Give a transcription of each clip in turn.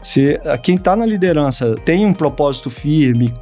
Se quem está na liderança tem um propósito firme,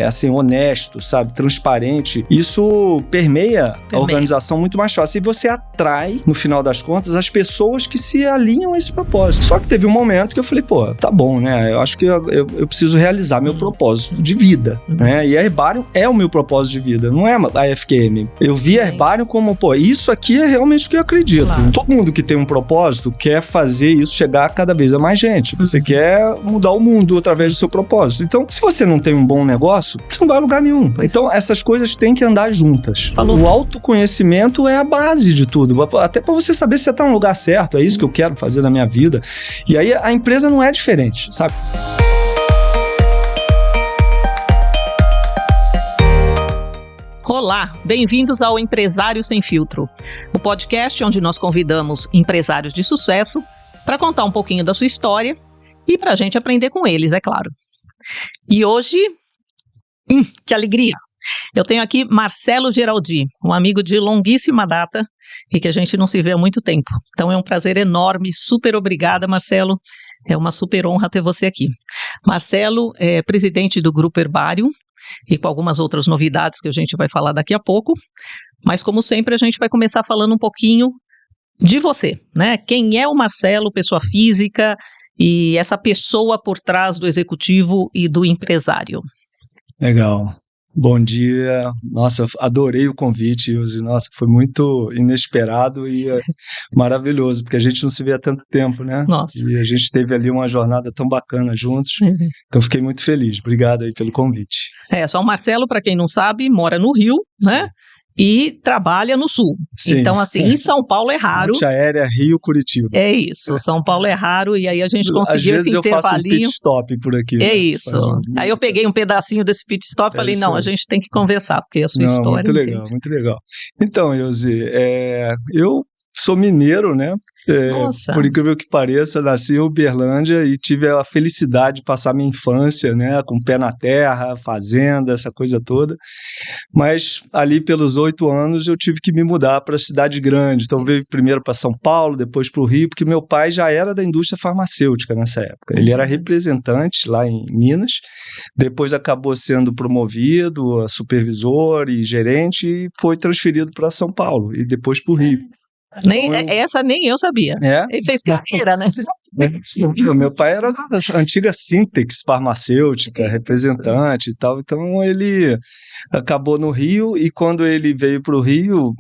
assim, honesto, sabe, transparente, isso permeia a organização muito mais fácil. E você atrai, no final das contas, as pessoas que se alinham a esse propósito. Só que teve um momento que eu falei, pô, tá bom, né? Eu acho que eu preciso realizar meu propósito de vida, né? E a Herbarium é o meu propósito de vida, não é a FQM. Eu vi a Herbarium como, pô, isso aqui é realmente o que eu acredito. Claro. Todo mundo que tem um propósito quer fazer isso chegar a cada vez a mais gente. Você quer mudar o mundo através do seu propósito. Então, se você não tem um bom negócio, você não vai a lugar nenhum. Então, essas coisas têm que andar juntas. Falou. O autoconhecimento é a base de tudo. Até para você saber se você tá no lugar certo. É isso que eu quero fazer na minha vida. E aí, a empresa não é diferente, sabe? Olá, bem-vindos ao Empresário Sem Filtro, o podcast onde nós convidamos empresários de sucesso para contar um pouquinho da sua história e para a gente aprender com eles, é claro. E hoje, que alegria! Eu tenho aqui Marcelo Geraldi, um amigo de longuíssima data e que a gente não se vê há muito tempo. Então é um prazer enorme, super obrigada, Marcelo. É uma super honra ter você aqui. Marcelo é presidente do Grupo Herbarium e com algumas outras novidades que a gente vai falar daqui a pouco. Mas como sempre, a gente vai começar falando um pouquinho de você, né? Quem é o Marcelo, pessoa física, e essa pessoa por trás do executivo e do empresário. Legal. Bom dia. Nossa, adorei o convite, Ilse. Nossa, foi muito inesperado e maravilhoso, porque a gente não se vê há tanto tempo, né? Nossa. E a gente teve ali uma jornada tão bacana juntos. Então, fiquei muito feliz. Obrigado aí pelo convite. Só o Marcelo, para quem não sabe, mora no Rio, né? E trabalha no Sul. Sim. Então, assim, em São Paulo é raro. Ponte aérea Rio-Curitiba. É isso, São Paulo é raro e aí a gente conseguiu esse intervalinho. Às vezes eu faço um pit stop por aqui. É isso. Aí eu peguei um pedacinho desse pit stop e falei, não, a gente tem que conversar, porque a sua história... Muito legal, muito legal. Então, Ilse, eu sou mineiro, né? Por incrível que pareça, nasci em Uberlândia e tive a felicidade de passar minha infância, né, com o pé na terra, fazenda, essa coisa toda. Mas ali pelos 8 anos eu tive que me mudar para a cidade grande. Então veio primeiro para São Paulo, depois para o Rio, porque meu pai já era da indústria farmacêutica nessa época. Ele era representante lá em Minas, depois acabou sendo promovido a supervisor e gerente e foi transferido para São Paulo e depois para o Rio. Essa nem eu sabia. Ele fez carreira, né? Meu pai era da antiga Sintex farmacêutica, representante e tal, então ele acabou no Rio e quando ele veio para o Rio,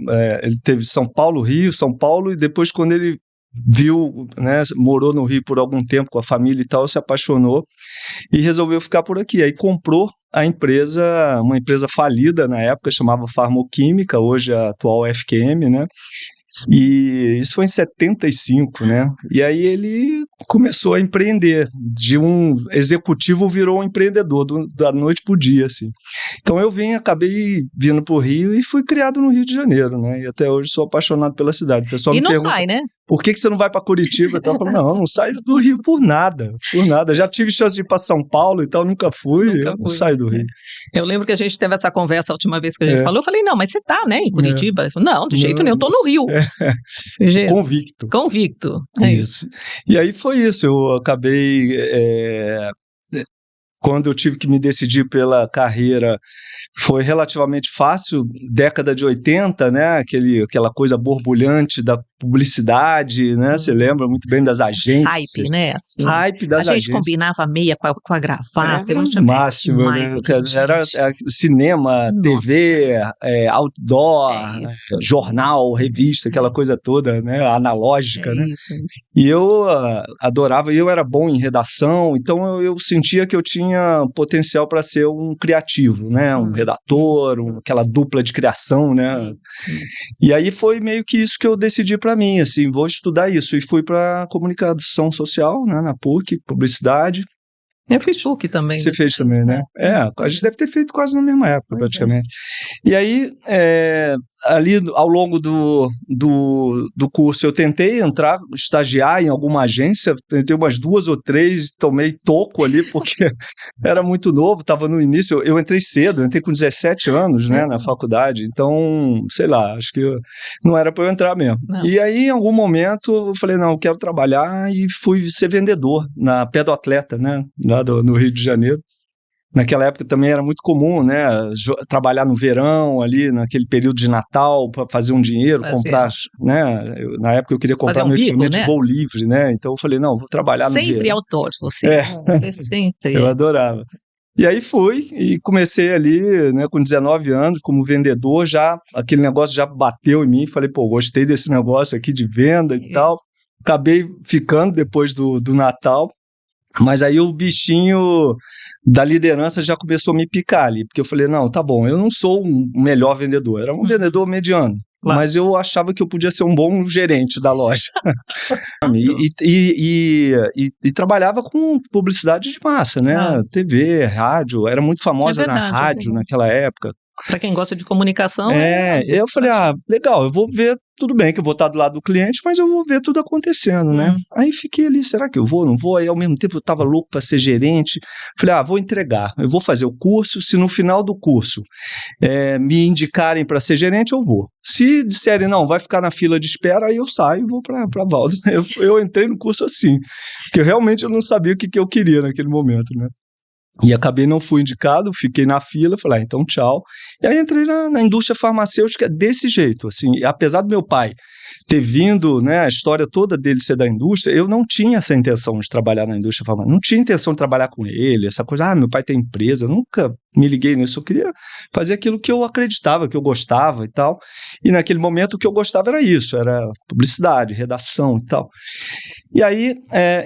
ele teve São Paulo, Rio, São Paulo e depois quando ele viu, né, morou no Rio por algum tempo com a família e tal, se apaixonou e resolveu ficar por aqui, aí comprou a empresa, uma empresa falida na época, chamava Farmoquímica, hoje a atual FQM, né? E isso foi em 75, né? E aí ele começou a empreender. De um executivo virou um empreendedor da noite pro dia, assim. Então eu acabei vindo pro Rio e fui criado no Rio de Janeiro, né? E até hoje sou apaixonado pela cidade. O pessoal me pergunta, sai, né? Por que você não vai para Curitiba? Então eu falo, não saio do Rio por nada. Já tive chance de ir para São Paulo e tal, nunca fui. Não saio do Rio. Eu lembro que a gente teve essa conversa a última vez que a gente falou, eu falei, não, mas você tá, né, em Curitiba? Ele falou, não, de jeito nenhum, eu tô no Rio. Convicto. Isso. E aí foi isso, eu acabei... Quando eu tive que me decidir pela carreira, foi relativamente fácil, década de 80, né? Aquela coisa borbulhante da publicidade, né? Você lembra muito bem das agências. Hype, né? Assim, hype das agências. A gente combinava meia com a gravata. Era o máximo, né? Era cinema, TV, outdoor, jornal, revista, aquela coisa toda, né? Analógica, né? Isso. E eu adorava, e eu era bom em redação, então eu sentia que eu tinha potencial para ser um criativo, né? Um redator, aquela dupla de criação, né? E aí foi meio que isso que eu decidi para mim, assim, vou estudar isso. E fui para comunicação social, né? Na PUC, publicidade. Eu fiz PUC também. Você fez também, né? A gente deve ter feito quase na mesma época, praticamente. E aí, ali ao longo do curso, eu tentei estagiar em alguma agência, tentei umas 2 ou 3, tomei toco ali, porque era muito novo, estava no início. Eu entrei cedo, entrei com 17 anos, né, na faculdade, então, sei lá, acho que não era para eu entrar mesmo. Não. E aí, em algum momento, eu falei, não, eu quero trabalhar, e fui ser vendedor na Pé do Atleta, né, lá no Rio de Janeiro. Naquela época também era muito comum, né, trabalhar no verão ali, naquele período de Natal, para fazer um dinheiro, comprar, né, na época eu queria comprar meu equipamento de voo livre, né, então eu falei, não, vou trabalhar no verão. Sempre outdoors, você sempre. Eu adorava. E aí fui e comecei ali, né, com 19 anos, como vendedor, já aquele negócio já bateu em mim, falei, pô, gostei desse negócio aqui de venda e tal, acabei ficando depois do Natal. Mas aí o bichinho da liderança já começou a me picar ali, porque eu falei, não, tá bom, eu não sou um melhor vendedor, era um vendedor mediano, mas eu achava que eu podia ser um bom gerente da loja. E trabalhava com publicidade de massa, né? TV, rádio, era muito famosa na rádio naquela época. Para quem gosta de comunicação. Eu falei, legal, eu vou ver, tudo bem que eu vou estar do lado do cliente, mas eu vou ver tudo acontecendo, né? Aí fiquei ali, será que eu vou, não vou? Aí ao mesmo tempo eu estava louco para ser gerente, falei, vou entregar, eu vou fazer o curso, se no final do curso me indicarem para ser gerente, eu vou. Se disserem, não, vai ficar na fila de espera, aí eu saio e vou para Valdo. Eu entrei no curso assim, porque realmente eu não sabia o que eu queria naquele momento, né? E acabei, não fui indicado, fiquei na fila, falei, então tchau. E aí entrei na indústria farmacêutica desse jeito, assim, apesar do meu pai ter vindo, né, a história toda dele ser da indústria, eu não tinha essa intenção de trabalhar na indústria farmacêutica, não tinha intenção de trabalhar com ele, essa coisa, meu pai tem empresa, eu nunca me liguei nisso, eu queria fazer aquilo que eu acreditava, que eu gostava e tal, e naquele momento o que eu gostava era isso, era publicidade, redação e tal. E aí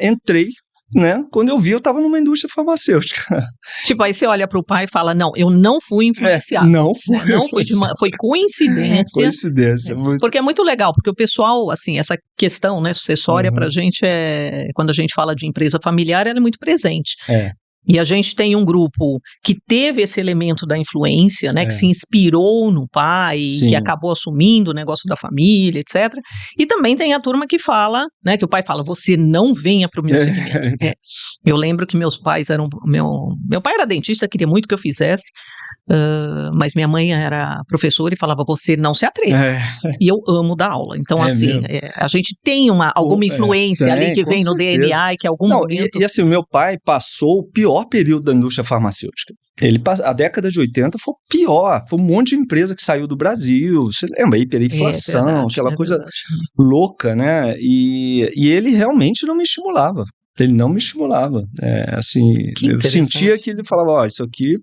entrei, né? Quando eu vi, eu estava numa indústria farmacêutica. Tipo, aí você olha para o pai e fala, não, eu não fui influenciado. Não fui. Não fui, foi coincidência. Coincidência. Porque é muito legal, porque o pessoal, assim, essa questão, né, sucessória pra gente quando a gente fala de empresa familiar, ela é muito presente. E a gente tem um grupo que teve esse elemento da influência, né, que se inspirou no pai, que acabou assumindo o negócio da família, etc. E também tem a turma que fala, né, que o pai fala, você não venha para o meu segmento. Eu lembro que meus pais eram, meu pai era dentista, queria muito que eu fizesse, mas minha mãe era professora e falava, você não se atreve. E eu amo dar aula. Então, assim, a gente tem alguma influência ali que vem no DNA e que algum momento... E assim, o meu pai passou o pior período da indústria farmacêutica. A década de 80 foi pior, foi um monte de empresa que saiu do Brasil, você lembra, hiperinflação, aquela coisa louca, né? E ele realmente não me estimulava. Ele não me estimulava. Assim, eu sentia que ele falava, isso aqui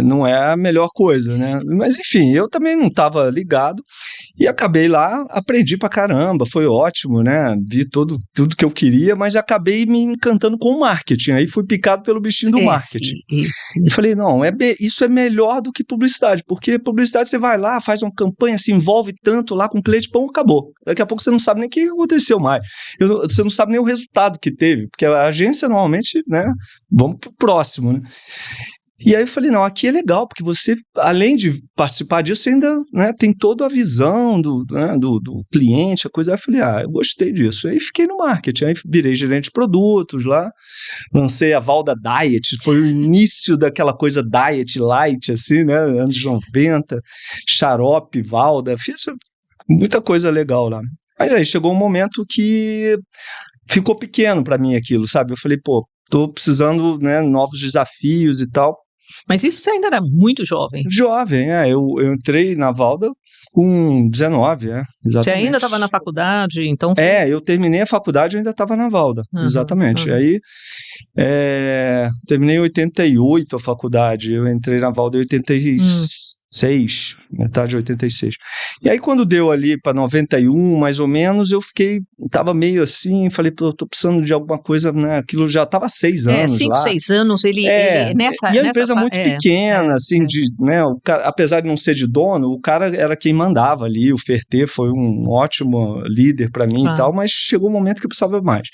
não é a melhor coisa, né? Mas enfim, eu também não estava ligado e acabei lá, aprendi pra caramba, foi ótimo, né? Vi tudo que eu queria, mas acabei me encantando com o marketing, aí fui picado pelo bichinho do marketing. E falei, não, isso é melhor do que publicidade, porque publicidade você vai lá, faz uma campanha, se envolve tanto lá com o cliente, pão, acabou. Daqui a pouco você não sabe nem o que aconteceu mais. Você não sabe nem o resultado que teve, porque a agência normalmente, né, vamos pro próximo, né? E aí eu falei, não, aqui é legal, porque você, além de participar disso, você ainda, né, tem toda a visão do cliente, a coisa. Aí eu falei, eu gostei disso. Aí fiquei no marketing, aí virei gerente de produtos lá, lancei a Valda Diet, foi o início daquela coisa diet light, assim, né, anos 90, xarope, Valda, fiz muita coisa legal lá. Aí chegou um momento que ficou pequeno para mim aquilo, sabe? Eu falei, pô, tô precisando, né, novos desafios e tal. Mas isso você ainda era muito jovem. Jovem, eu entrei na Valda com 19, exatamente. Você ainda estava na faculdade, então... eu terminei a faculdade e ainda estava na Valda, exatamente. Aí, terminei em 88 a faculdade, eu entrei na Valda em 86, metade de 86. E aí, quando deu ali para 91, mais ou menos, eu tava meio assim, falei, pô, eu tô precisando de alguma coisa, né? Aquilo já tava 6 anos 5, lá. 6 anos, ele nessa... E a empresa muito pequena, assim, né, o cara, apesar de não ser de dono, o cara era quem mandava ali, o Fertê foi um ótimo líder para mim e tal, mas chegou um momento que eu precisava mais.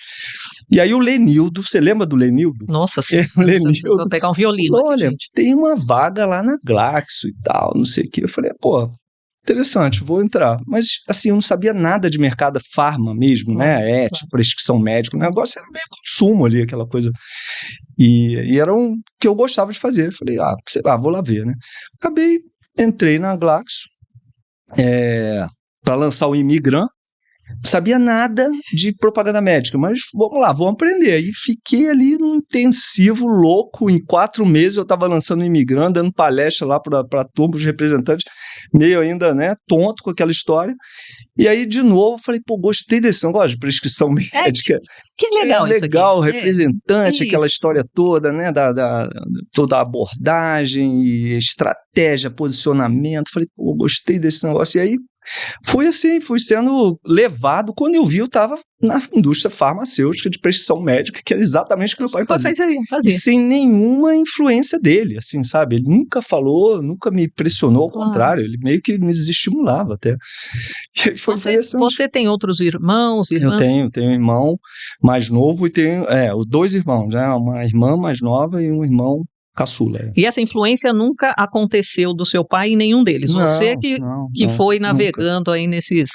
E aí o Lenildo, você lembra do Lenildo? Nossa, sim. O Lenildo, Vou pegar um violino falou, aqui, olha, gente. tem uma vaga lá na Glaxo e tal, não sei o que. Eu falei, pô, interessante, vou entrar. Mas, assim, eu não sabia nada de mercado farma mesmo, né? Ético, prescrição médica, o negócio era meio consumo ali, aquela coisa. E era um que eu gostava de fazer. Eu falei, sei lá, vou lá ver, né? Entrei na Glaxo para lançar o Imigran. Sabia nada de propaganda médica, mas vamos lá, vamos aprender. E fiquei ali num intensivo louco. Em 4 meses eu estava lançando o Imigrante, dando palestra lá para turma, os representantes, meio ainda, né, tonto com aquela história. E aí, de novo, falei, pô, gostei desse negócio de prescrição médica. Que legal isso aqui. Legal, representante, aquela história toda, né, toda a abordagem, e estratégia, posicionamento. Falei, pô, gostei desse negócio. E aí, fui sendo levado. Quando eu vi, eu estava na indústria farmacêutica de prescrição médica, que era exatamente o que meu pai fazia. E sem nenhuma influência dele, assim, sabe? Ele nunca falou, nunca me pressionou, ao contrário, ele meio que me desestimulava até. E foi interessante. Você tem outros irmãos? Eu tenho um irmão mais novo e tenho 2 irmãos, né? Uma irmã mais nova e um irmão caçula. E essa influência nunca aconteceu do seu pai em nenhum deles? Você que foi navegando aí nesses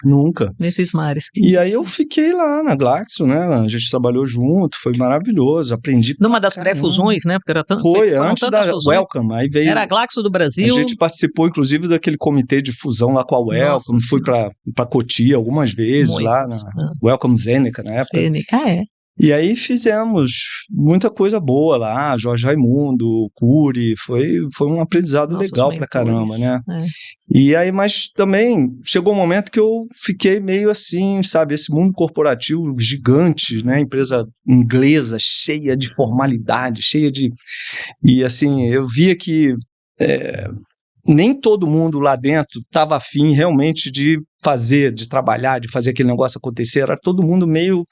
mares. E aí eu fiquei lá na Glaxo, né? A gente trabalhou junto, foi maravilhoso, aprendi. Numa das pré-fusões, né? Porque era foi antes da Welcome. Aí veio, era a Glaxo do Brasil. A gente participou, inclusive, daquele comitê de fusão lá com a Welcome. Fui para Cotia algumas vezes, lá na Welcome Zeneca, na época. Zeneca, E aí fizemos muita coisa boa lá, Jorge Raimundo, Cury, foi um aprendizado legal pra caramba, né? E aí, mas também chegou um momento que eu fiquei meio assim, sabe, esse mundo corporativo gigante, né? Empresa inglesa, cheia de formalidade, E assim, eu via que nem todo mundo lá dentro estava afim realmente de trabalhar, de fazer aquele negócio acontecer. Era todo mundo meio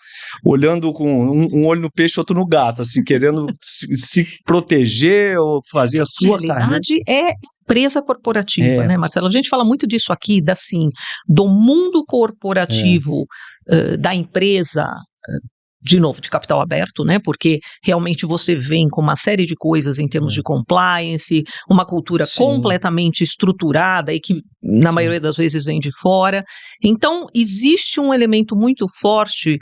olhando com um olho no peixe, outro no gato, assim, querendo se proteger ou fazer a sua carreira. A realidade é empresa corporativa, né, Marcelo? A gente fala muito disso aqui, do mundo corporativo, da empresa, de novo, de capital aberto, né? Porque realmente você vem com uma série de coisas em termos de compliance, uma cultura completamente estruturada e que, na maioria das vezes, vem de fora. Então, existe um elemento muito forte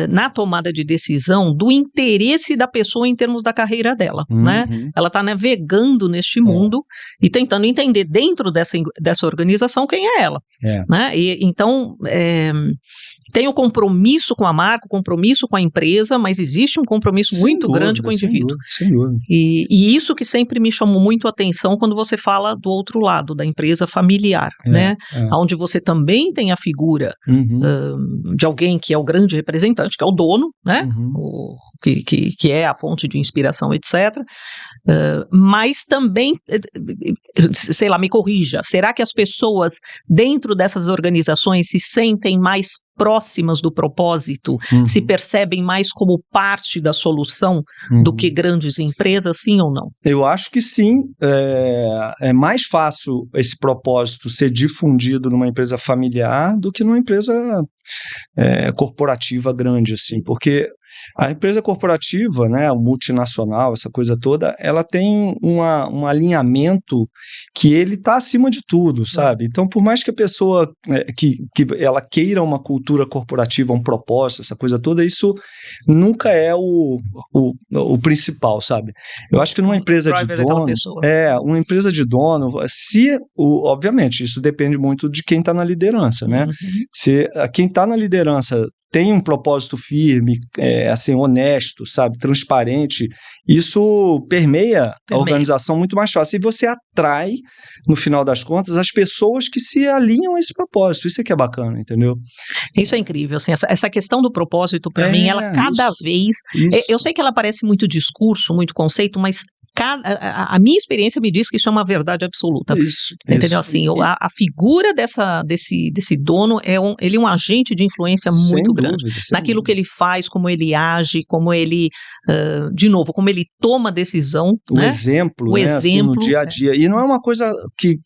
na tomada de decisão do interesse da pessoa em termos da carreira dela, né? Ela está navegando neste mundo e tentando entender dentro dessa organização quem é ela, né? E, então, tem o compromisso com a marca, o compromisso com a empresa, mas existe um compromisso muito grande com o indivíduo. Sem dúvida. E isso que sempre me chamou muito a atenção quando você fala do outro lado, da empresa familiar, né? Onde você também tem a figura de alguém que é o grande representante, que é o dono, né? Que é a fonte de inspiração, etc. Mas também, sei lá, me corrija, será que as pessoas dentro dessas organizações se sentem mais próximas do propósito, se percebem mais como parte da solução do que grandes empresas, sim ou não? Eu acho que sim. É mais fácil esse propósito ser difundido numa empresa familiar do que numa empresa corporativa grande, assim, porque a empresa corporativa, né, multinacional, essa coisa toda, ela tem um alinhamento que ele está acima de tudo, sabe? Então, por mais que a pessoa que ela queira uma cultura corporativa, um propósito, essa coisa toda, isso nunca é o principal, sabe? Eu acho que numa empresa de dono, uma empresa de dono, obviamente, isso depende muito de quem está na liderança, né? Se quem está na liderança tem um propósito firme, assim, honesto, sabe, transparente, isso permeia a organização muito mais fácil. E você atrai, no final das contas, as pessoas que se alinham a esse propósito. Isso é que é bacana, entendeu? Isso é incrível, assim, essa questão do propósito, para mim, ela cada vez... Eu sei que ela parece muito discurso, muito conceito, mas A minha experiência me diz que isso é uma verdade absoluta. Isso. Entendeu? Assim, a figura desse dono, ele é um agente de influência muito grande. Naquilo que ele faz, como ele age, como ele, de novo, como ele toma decisão. O né? exemplo, né? Assim, no dia a dia. E não é uma coisa que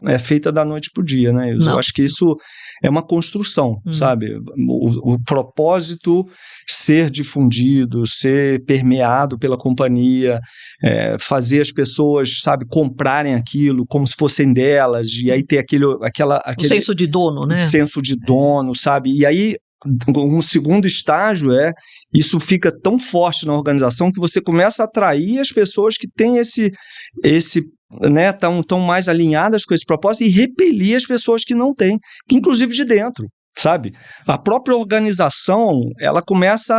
é feita da noite pro dia, né? Eu acho que isso é uma construção, sabe? O propósito ser difundido, ser permeado pela companhia, fazer as pessoas, sabe, comprarem aquilo como se fossem delas, e aí ter aquele o senso de dono, né? Senso de dono, sabe? E aí, um segundo estágio isso fica tão forte na organização que você começa a atrair as pessoas que têm esse né, tão mais alinhadas com esse propósito e repelir as pessoas que não têm, inclusive de dentro, sabe? A própria organização, ela começa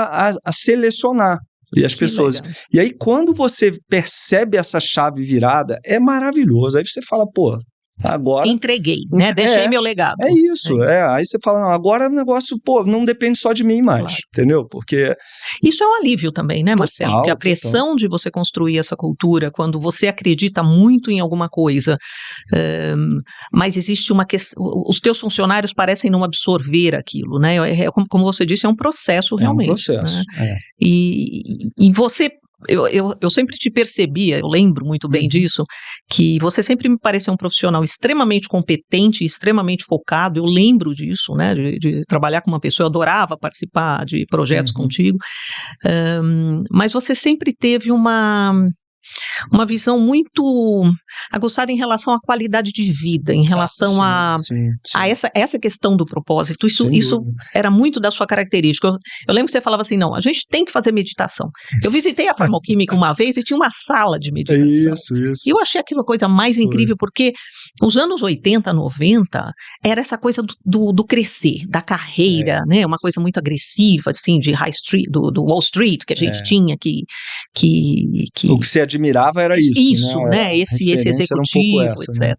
a selecionar as pessoas. Legal. E aí, quando você percebe essa chave virada, é maravilhoso. Aí você fala, pô, agora... Entreguei, né? Deixei meu legado. É isso. Aí você fala, não, agora o negócio, pô, não depende só de mim mais, entendeu? Porque... Isso é um alívio também, né, Marcelo? Porque a pressão de você construir essa cultura, quando você acredita muito em alguma coisa, mas existe uma questão, os teus funcionários parecem não absorver aquilo, né? Como você disse, é um processo realmente. É um processo, né? E você... Eu sempre te percebia, eu lembro muito bem disso, que você sempre me pareceu um profissional extremamente competente, extremamente focado. Eu lembro disso, né, de trabalhar com uma pessoa, eu adorava participar de projetos contigo, mas você sempre teve uma visão muito aguçada em relação à qualidade de vida, em relação a essa questão do propósito. Isso era muito da sua característica. Eu lembro que você falava assim, não, a gente tem que fazer meditação. Eu visitei a Farmoquímica uma vez e tinha uma sala de meditação. Isso. E eu achei aquilo a coisa mais incrível, porque os anos 80, 90, era essa coisa do crescer, da carreira, né? Uma coisa muito agressiva, assim, de High Street, do Wall Street, que a gente tinha que o que se admirava era isso, né? Esse executivo, etc. Né?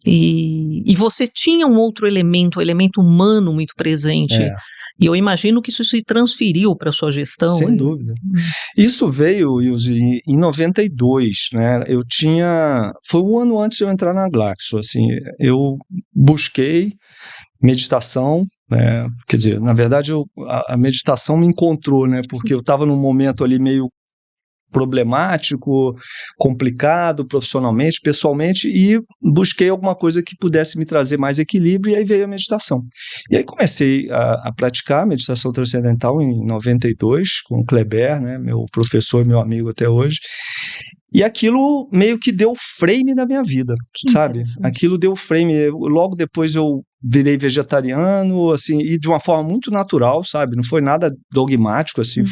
E você tinha um outro elemento, o elemento humano muito presente. E eu imagino que isso se transferiu para a sua gestão. Sem dúvida. Isso veio, Ilse, em 92, né? Foi um ano antes de eu entrar na Glaxo, assim, eu busquei meditação, né? Quer dizer, na verdade a meditação me encontrou, né? Porque eu estava num momento ali meio problemático, complicado profissionalmente, pessoalmente, e busquei alguma coisa que pudesse me trazer mais equilíbrio, e aí veio a meditação. E aí comecei a praticar meditação transcendental em 92, com o Kleber, né, meu professor e meu amigo até hoje, e aquilo meio que deu frame da minha vida, sabe? Aquilo deu frame. Logo depois eu virei vegetariano, assim, e de uma forma muito natural, sabe? Não foi nada dogmático, assim,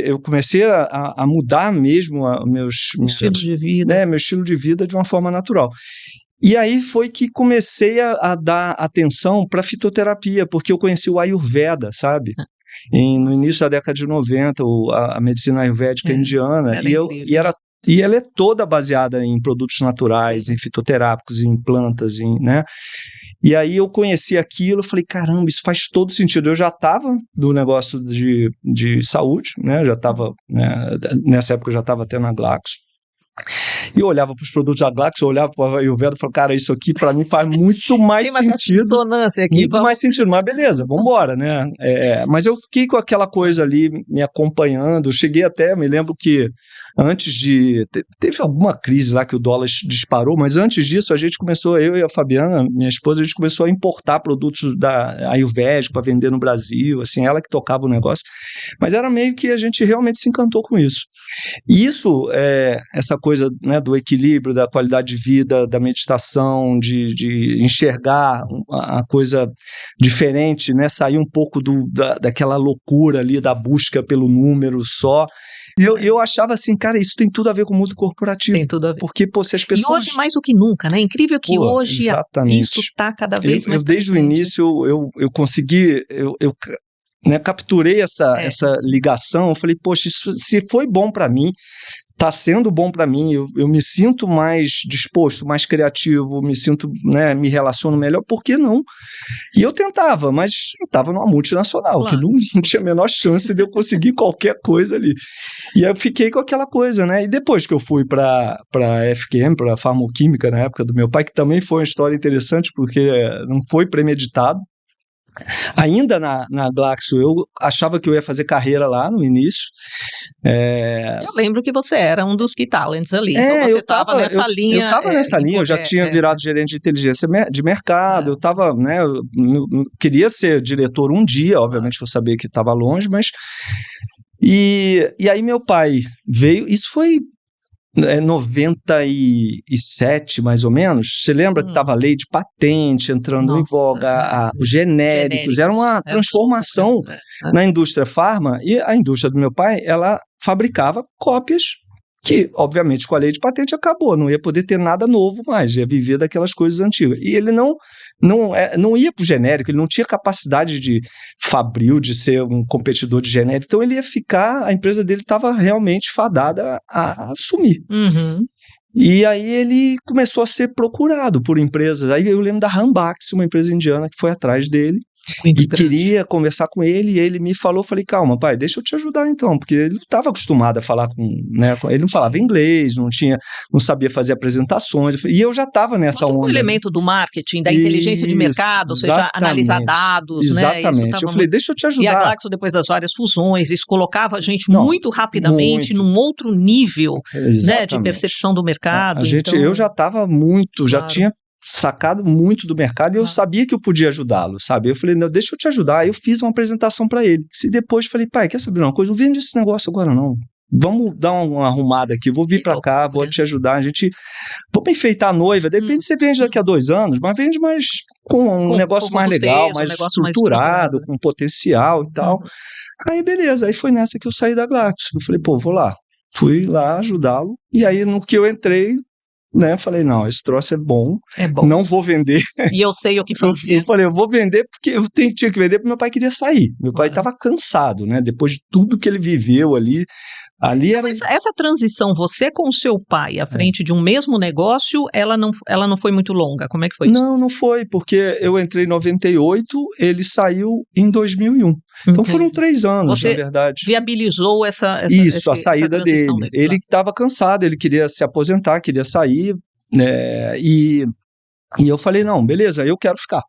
eu comecei a mudar mesmo meu estilo de vida. Meu estilo de vida de uma forma natural. E aí foi que comecei a dar atenção para fitoterapia, porque eu conheci o Ayurveda, sabe? No início da década de 90, a medicina ayurvédica indiana, e ela é toda baseada em produtos naturais, em fitoterápicos, em plantas, né? E aí eu conheci aquilo, falei, caramba, isso faz todo sentido. Eu já estava do negócio de saúde, né? Já estava, né? Nessa época eu já estava até na Glaxo. E eu olhava para os produtos da Glaxo, eu olhava para o Ayurveda e falava, cara, isso aqui para mim faz muito mais sentido. Tem mais dissonância aqui. Muito mais sentido, mas beleza, vamos embora, né? Mas eu fiquei com aquela coisa ali me acompanhando, cheguei até, me lembro que antes teve alguma crise lá que o dólar disparou, mas antes disso a gente começou, eu e a Fabiana, minha esposa, a gente começou a importar produtos da Ayurvédica para vender no Brasil, assim, ela que tocava o negócio, mas era meio que a gente realmente se encantou com isso. E isso, essa coisa, né, do equilíbrio, da qualidade de vida, da meditação, de enxergar a coisa diferente, né, sair um pouco daquela loucura ali da busca pelo número só. E eu achava assim, cara, isso tem tudo a ver com o mundo corporativo. Tem tudo a ver. Porque, se as pessoas... E hoje mais do que nunca, né? Incrível que hoje isso está cada vez mais desde o início, eu consegui... né, capturei essa ligação, eu falei, poxa, isso, se foi bom para mim, tá sendo bom para mim, eu me sinto mais disposto, mais criativo, me sinto, né, me relaciono melhor, por que não? E eu tentava, mas eu estava numa multinacional, Claro. que não tinha a menor chance de eu conseguir qualquer coisa ali. E aí eu fiquei com aquela coisa, né? E depois que eu fui para FQM, para Farmoquímica, na época do meu pai, que também foi uma história interessante, porque não foi premeditado. Ainda na Glaxo, eu achava que eu ia fazer carreira lá no início. Eu lembro que você era um dos key talents ali, então você estava nessa linha. Eu estava nessa linha, eu já tinha virado gerente de inteligência de mercado, eu estava, né, eu queria ser diretor um dia, obviamente que eu sabia que estava longe, mas... E aí meu pai veio, isso foi... 97, mais ou menos. Você lembra que estava a lei de patente entrando em voga, os genéricos, era uma transformação na indústria farma, e a indústria do meu pai, ela fabricava cópias que, obviamente, com a lei de patente acabou, não ia poder ter nada novo mais, ia viver daquelas coisas antigas. E ele não ia para o genérico, ele não tinha capacidade de fabril, de ser um competidor de genérico, então ele ia ficar, a empresa dele estava realmente fadada a sumir. Uhum. E aí ele começou a ser procurado por empresas, aí eu lembro da Rambax, uma empresa indiana que foi atrás dele, e queria conversar com ele, e ele me falou, falei, calma, pai, deixa eu te ajudar então, porque ele não estava acostumado a falar ele não falava inglês, não sabia fazer apresentações, e eu já estava nessa onda. O elemento do marketing, da inteligência de mercado, ou seja, analisar dados, exatamente. Né? Eu falei, deixa eu te ajudar. E a Glaxo, depois das várias fusões, isso colocava a gente muito rapidamente num outro nível, né, de percepção do mercado. Eu já estava já tinha sacado muito do mercado e eu sabia que eu podia ajudá-lo, sabe? Eu falei, não, deixa eu te ajudar. Aí eu fiz uma apresentação para ele. Se depois falei, pai, quer saber uma coisa? Não vende esse negócio agora não. Vamos dar uma arrumada aqui, vou vir para cá, vou te ajudar. Vamos enfeitar a noiva. De repente você vende daqui a 2 anos, mas vende mais com um negócio mais legal, mais estruturado, com potencial e tal. Aí beleza, aí foi nessa que eu saí da Glaxo. Eu falei, pô, vou lá. Fui lá ajudá-lo. E aí no que eu entrei, né, falei, não, esse troço é bom, não vou vender. E eu sei o que fazer. Eu falei, eu vou vender porque eu tinha que vender porque meu pai queria sair. Meu pai estava cansado, né, depois de tudo que ele viveu ali era... Mas essa transição, você com o seu pai à frente de um mesmo negócio, ela não foi muito longa, como é que foi isso? Não foi, porque eu entrei em 98, ele saiu em 2001. Então foram 3 anos, você na verdade. Viabilizou a saída dele. Ele estava cansado, ele queria se aposentar, queria sair, né, e eu falei, não, beleza, eu quero ficar.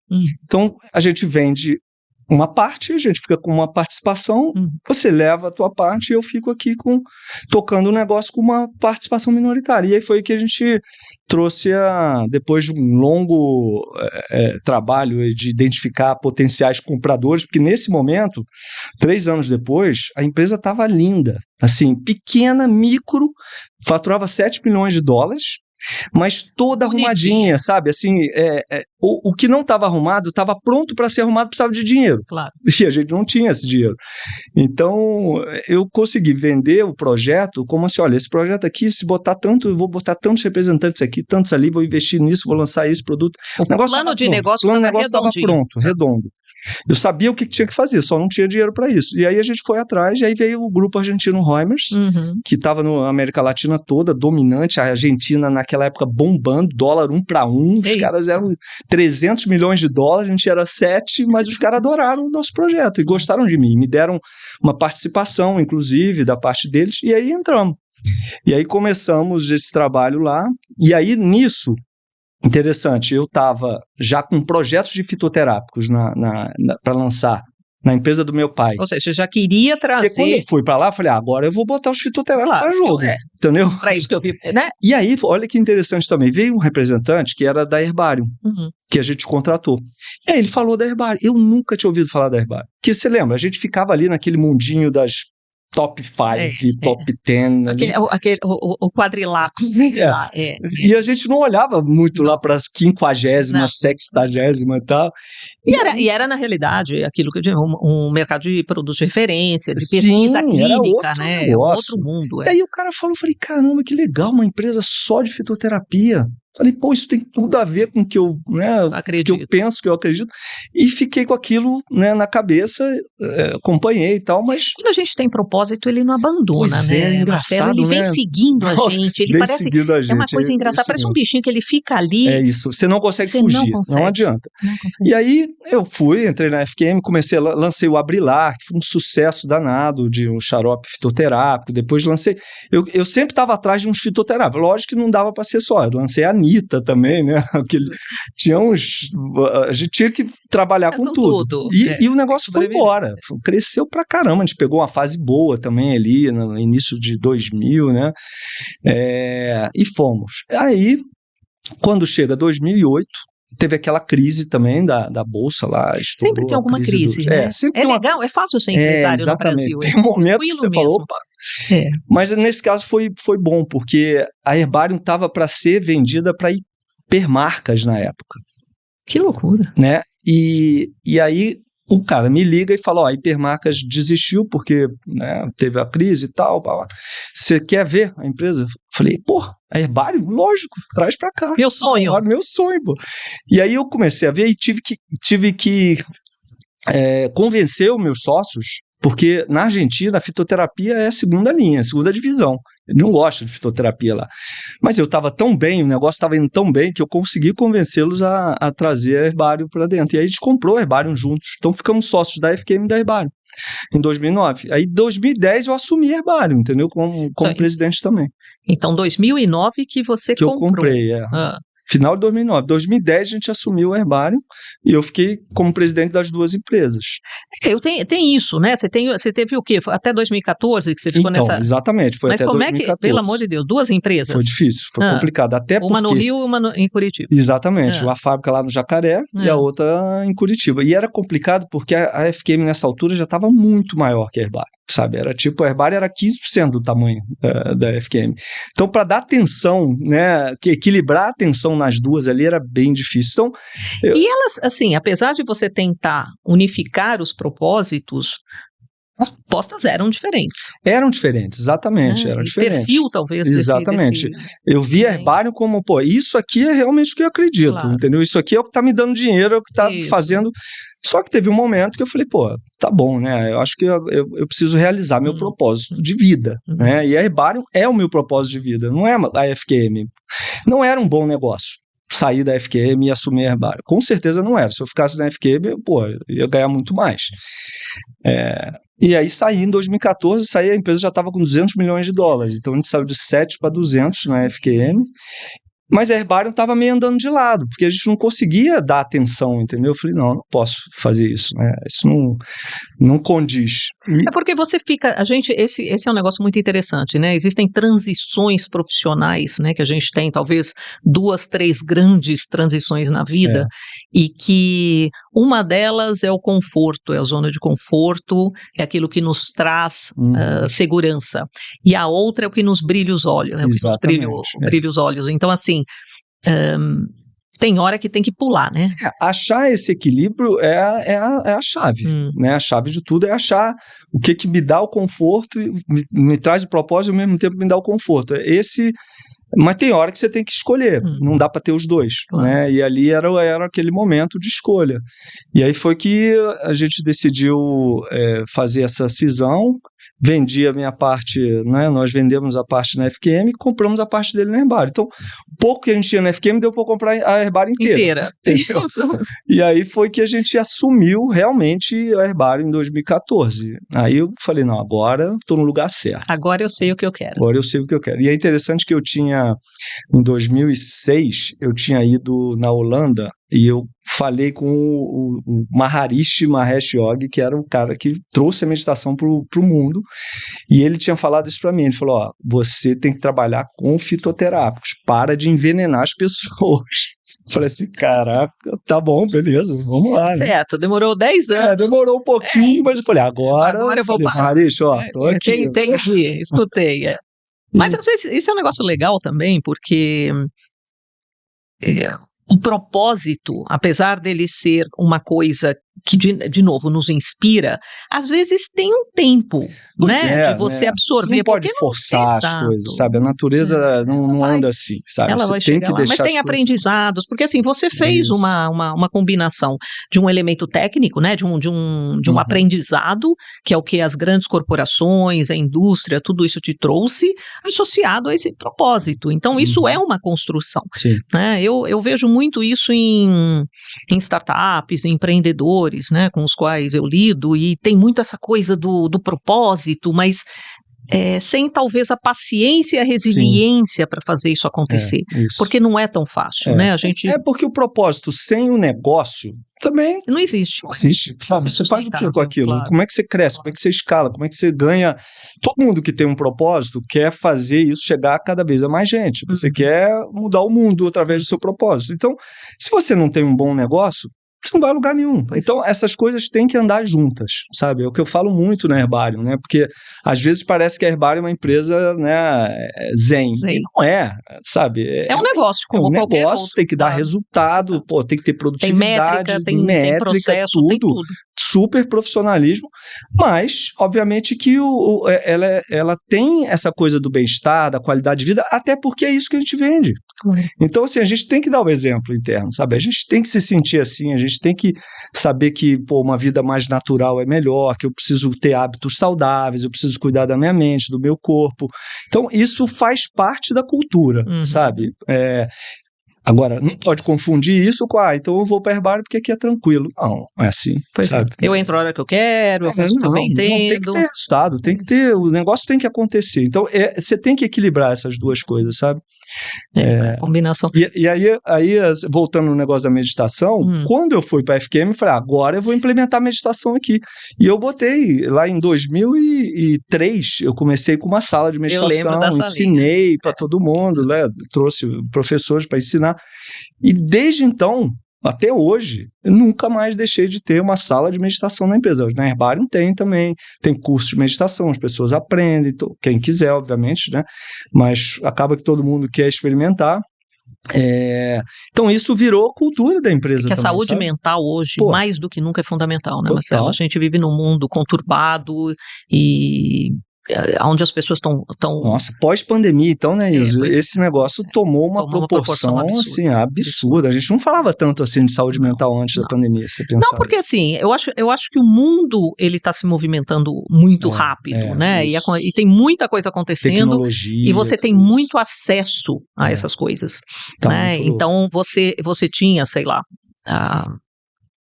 Então a gente vende uma parte, a gente fica com uma participação, você leva a tua parte e eu fico aqui tocando o negócio com uma participação minoritária. E aí foi que a gente trouxe, depois de um longo trabalho de identificar potenciais compradores, porque nesse momento, 3 anos depois, a empresa estava linda, assim, pequena, micro, faturava $7 milhões, mas toda arrumadinha, sabe? Assim, o que não estava arrumado, estava pronto para ser arrumado, precisava de dinheiro. Claro. E a gente não tinha esse dinheiro. Então, eu consegui vender o projeto como assim, olha, esse projeto aqui, se botar tanto, eu vou botar tantos representantes aqui, tantos ali, vou investir nisso, vou lançar esse produto. O plano de negócio estava pronto, redondo. Eu sabia o que tinha que fazer, só não tinha dinheiro para isso. E aí a gente foi atrás, e aí veio o grupo argentino Reumers, que estava na América Latina toda, dominante, a Argentina naquela época bombando, dólar 1 para 1, os caras eram $300 milhões, a gente era 7, mas os caras adoraram o nosso projeto e gostaram de mim, me deram uma participação, inclusive, da parte deles, e aí entramos. E aí começamos esse trabalho lá, e aí nisso, interessante, eu estava já com projetos de fitoterápicos para lançar na empresa do meu pai. Ou seja, você já queria trazer... Porque quando eu fui para lá, eu falei, agora eu vou botar os fitoterápicos para jogo, entendeu? Para isso que eu vi, né? E aí, olha que interessante também, veio um representante que era da Herbarium, que a gente contratou. E aí ele falou da Herbarium. Eu nunca tinha ouvido falar da Herbarium. Porque você lembra, a gente ficava ali naquele mundinho das top 5, top 10. O quadrilátero. E a gente não olhava muito lá para as 50ª, 60ª e tal. E era, na realidade, aquilo que eu digo, um mercado de produtos de referência, de pesquisa clínica, né? Outro mundo. E aí o cara falou, falei, caramba, que legal, uma empresa só de fitoterapia. Falei, pô, isso tem tudo a ver com o que eu, né, que eu penso, que eu acredito. E fiquei com aquilo, né, na cabeça, acompanhei e tal, mas... Quando a gente tem propósito, ele não abandona, pois né, é engraçado, Marcelo? Ele vem né? seguindo a gente, ele vem parece... seguindo a gente, é uma coisa engraçada, parece um bichinho que ele fica ali... É isso, você não consegue fugir, não adianta. Não consegue. E aí eu entrei na FQM, lancei o Abrilar, que foi um sucesso danado, de um xarope fitoterápico, depois lancei... Eu sempre estava atrás de uns fitoterápicos, lógico que não dava para ser só, eu lancei a Anitta também, né? A gente tinha que trabalhar com tudo. E o negócio foi embora, cresceu pra caramba. A gente pegou uma fase boa também ali, no início de 2000, né? E fomos. Aí, quando chega 2008, teve aquela crise também da Bolsa lá. Sempre tem alguma crise, né? Legal, é fácil ser empresário no Brasil. Tem um momento que você falou, opa. Mas nesse caso foi bom, porque a Herbarium estava para ser vendida para hipermarcas na época. Que loucura. Né? E aí o cara me liga e fala, a hipermarcas desistiu porque, né, teve a crise e tal. Você quer ver a empresa? Falei, a Herbarium? Lógico, traz pra cá. Meu sonho. Meu sonho, pô. E aí eu comecei a ver e tive que convencer os meus sócios, porque na Argentina a fitoterapia é a segunda linha, a segunda divisão. Eu não gosto de fitoterapia lá. Mas eu estava tão bem, o negócio estava indo tão bem que eu consegui convencê-los a trazer a Herbarium para dentro. E aí a gente comprou a Herbarium juntos. Então ficamos sócios da FQM e da Herbarium em 2009. Aí em 2010 eu assumi a Herbarium, entendeu? Como presidente também. Então 2009 que você comprou. Que eu comprei, Final de 2009. 2010 a gente assumiu o Herbarium e eu fiquei como presidente das duas empresas. Tem isso, né? Você teve o quê? Até 2014 que você ficou nessa... Exatamente, foi até 2014. Mas como é que, pelo amor de Deus, duas empresas? Foi difícil, foi complicado. Até uma no Rio e uma em Curitiba. Exatamente, uma fábrica lá no Jacaré e a outra em Curitiba. E era complicado porque a FQM nessa altura já estava muito maior que a Herbarium, sabe? Era tipo, a Herbarium era 15% do tamanho da FQM. Então, para dar atenção, né, equilibrar a atenção nas duas ali era bem difícil. Então, E elas, assim, apesar de você tentar unificar os propósitos, as propostas eram diferentes. Eram diferentes, exatamente, eram diferentes. O perfil, talvez, exatamente. Eu vi a Herbarium como, isso aqui é realmente o que eu acredito, entendeu? Isso aqui é o que está me dando dinheiro, é o que está fazendo... Só que teve um momento que eu falei, tá bom, né? Eu acho que eu preciso realizar meu propósito de vida, né? E a Herbarium é o meu propósito de vida, não é a FQM. Não era um bom negócio sair da FQM e assumir a Herbarium. Com certeza não era. Se eu ficasse na FQM, eu ia ganhar muito mais. E aí saí em 2014, a empresa já estava com 200 milhões de dólares. Então a gente saiu de 7 para 200 na FQM. Mas a Herbarium estava meio andando de lado, porque a gente não conseguia dar atenção, entendeu? Eu falei, não posso fazer isso, né? Isso não condiz. É porque você fica, esse é um negócio muito interessante, né? Existem transições profissionais, né? Que a gente tem, talvez, 2, 3 grandes transições na vida, e que uma delas é o conforto, é a zona de conforto, é aquilo que nos traz segurança. E a outra é o que nos brilha os olhos, é o que nos brilha os olhos. Então, assim, tem hora que tem que pular, né? Achar esse equilíbrio é a chave, né? A chave de tudo é achar o que me dá o conforto, me traz o propósito e ao mesmo tempo me dá o conforto. Mas tem hora que você tem que escolher, não dá para ter os dois, né? E ali era aquele momento de escolha. E aí foi que a gente decidiu fazer essa cisão. Vendi a minha parte, né? Nós vendemos a parte na FQM e compramos a parte dele na Herbarium. Então, o pouco que a gente tinha na FQM deu para comprar a Herbarium inteira. E aí foi que a gente assumiu realmente a Herbarium em 2014. Aí eu falei, não, agora estou no lugar certo. Agora eu sei o que eu quero. Agora eu sei o que eu quero. E é interessante que em 2006, eu tinha ido na Holanda e eu falei com o Maharishi Mahesh Yogi, que era o cara que trouxe a meditação para o mundo, e ele tinha falado isso para mim, ele falou, você tem que trabalhar com fitoterápicos, para de envenenar as pessoas. Eu falei assim, caraca, tá bom, beleza, vamos lá. Certo, né? Demorou 10 anos. Demorou um pouquinho, mas eu falei, agora eu vou parar. Maharishi, tô aqui. Entendi, escutei. Mas às vezes isso é um negócio legal também, porque... o propósito, apesar dele ser uma coisa que de novo nos inspira, às vezes tem um tempo, né, de você absorver. Você não pode forçar as coisas, sabe? A natureza não anda assim, sabe? Ela vai chegar lá. Mas tem aprendizados, porque assim, você fez uma combinação de um elemento técnico, né, de um aprendizado, que é o que as grandes corporações, a indústria, tudo isso te trouxe, associado a esse propósito. Então, isso é uma construção. Né? Eu vejo muito isso em startups, em empreendedores, né, com os quais eu lido, e tem muito essa coisa do propósito, mas sem talvez a paciência e a resiliência para fazer isso acontecer, porque não é tão fácil, né? Porque o propósito sem o negócio também não existe. Não existe, sabe? Você faz o que com aquilo? Claro. Como é que você cresce? Como é que você escala? Como é que você ganha? Todo mundo que tem um propósito quer fazer isso chegar a cada vez a mais gente. Você quer mudar o mundo através do seu propósito. Então, se você não tem um bom negócio, você não vai a lugar nenhum. Então, essas coisas têm que andar juntas, sabe? É o que eu falo muito na Herbarium, né? Porque, às vezes, parece que a Herbarium é uma empresa, né, zen. E não é, sabe? É um negócio, como qualquer negócio, outro. tem que dar resultado, tem que ter produtividade, tem métrica, tem processo, tudo. Tem tudo. Super profissionalismo, mas, obviamente, que ela tem essa coisa do bem-estar, da qualidade de vida, até porque é isso que a gente vende. Então, assim, a gente tem que dar o exemplo interno, sabe? A gente tem que se sentir assim, a gente tem que saber que, uma vida mais natural é melhor, que eu preciso ter hábitos saudáveis, eu preciso cuidar da minha mente, do meu corpo. Então, isso faz parte da cultura, sabe? Agora, não pode confundir isso com, então eu vou para a Herbarium porque aqui é tranquilo. Não é assim, sabe? Eu entro a hora que eu quero, eu faço o que eu bem entendo. Tem que ter resultado, o negócio tem que acontecer. Então, você tem que equilibrar essas duas coisas, sabe? Combinação. E aí, voltando no negócio da meditação, quando eu fui para a FQM, eu falei, agora eu vou implementar a meditação aqui. E eu botei, lá em 2003, eu comecei com uma sala de meditação, ensinei para todo mundo, né? Trouxe professores para ensinar. E desde então, até hoje, eu nunca mais deixei de ter uma sala de meditação na empresa. Na Herbarium tem também, tem curso de meditação, as pessoas aprendem, quem quiser, obviamente, né? Mas acaba que todo mundo quer experimentar. Então isso virou cultura da empresa também, a saúde sabe? mental hoje, mais do que nunca, é fundamental, né, Marcelo? A gente vive num mundo conturbado e onde as pessoas estão... Nossa, pós-pandemia, então, né, Ilse? Esse negócio tomou uma proporção assim, absurda. A gente não falava tanto assim de saúde mental antes da pandemia, você pensava. Não, porque assim, eu acho que o mundo, ele está se movimentando muito rápido, né? E tem muita coisa acontecendo. Tecnologia, e você tem muito acesso a essas coisas, né? Então, você tinha, sei lá,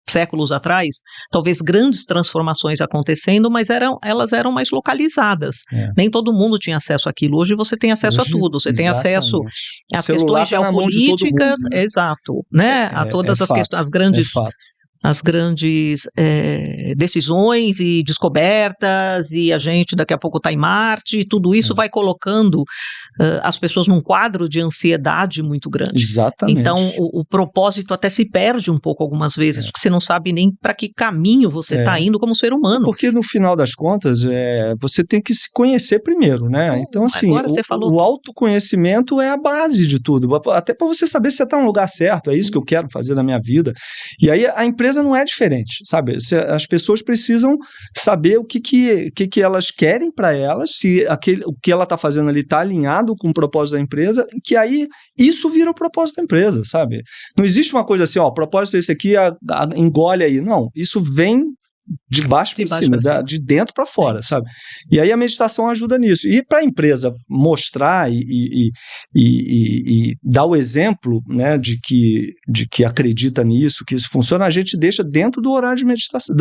séculos atrás, talvez grandes transformações acontecendo, mas elas eram mais localizadas. Nem todo mundo tinha acesso àquilo. Hoje você tem acesso a tudo. Você tem acesso às questões geopolíticas, exato, né? A todas as questões, as grandes decisões e descobertas, e a gente daqui a pouco está em Marte, e tudo isso vai colocando as pessoas num quadro de ansiedade muito grande. Exatamente. Então, o propósito até se perde um pouco algumas vezes, porque você não sabe nem para que caminho você está indo como ser humano. Porque no final das contas, você tem que se conhecer primeiro, né? Então, assim, o autoconhecimento é a base de tudo, até para você saber se você está no lugar certo, é isso que eu quero fazer na minha vida. E aí a empresa não é diferente, sabe? As pessoas precisam saber o que elas querem para elas, se o que ela está fazendo ali está alinhado com o propósito da empresa, que aí isso vira o propósito da empresa, sabe? Não existe uma coisa assim, o propósito é esse aqui, engole aí. Não, isso vem de baixo para cima, de dentro para fora, sabe? E aí a meditação ajuda nisso. E para a empresa mostrar e dar o exemplo, né, de que acredita nisso, que isso funciona, a gente deixa dentro do horário de meditação,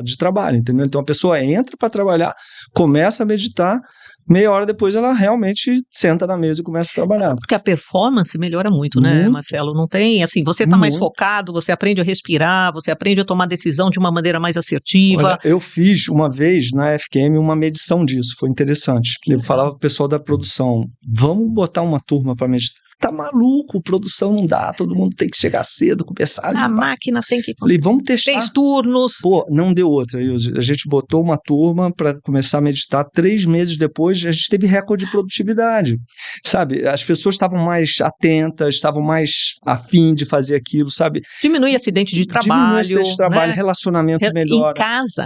de trabalho, entendeu? Então a pessoa entra para trabalhar, começa a meditar, meia hora depois ela realmente senta na mesa e começa a trabalhar. Porque a performance melhora muito, né, Marcelo? Não tem, assim, você está mais focado, você aprende a respirar, você aprende a tomar decisão de uma maneira mais assertiva. Olha, eu fiz uma vez na FQM uma medição disso, foi interessante. Eu falava pro pessoal da produção, vamos botar uma turma para meditar. tá maluco, produção não dá, todo mundo tem que chegar cedo, começar a máquina tem que... Falei, vamos testar. 3 turnos. Pô, não deu outra. A gente botou uma turma para começar a meditar. 3 meses depois, a gente teve recorde de produtividade. Sabe? As pessoas estavam mais atentas, estavam mais afim de fazer aquilo, sabe? Diminui acidente de trabalho. Diminui acidente de trabalho, né? Relacionamento melhora.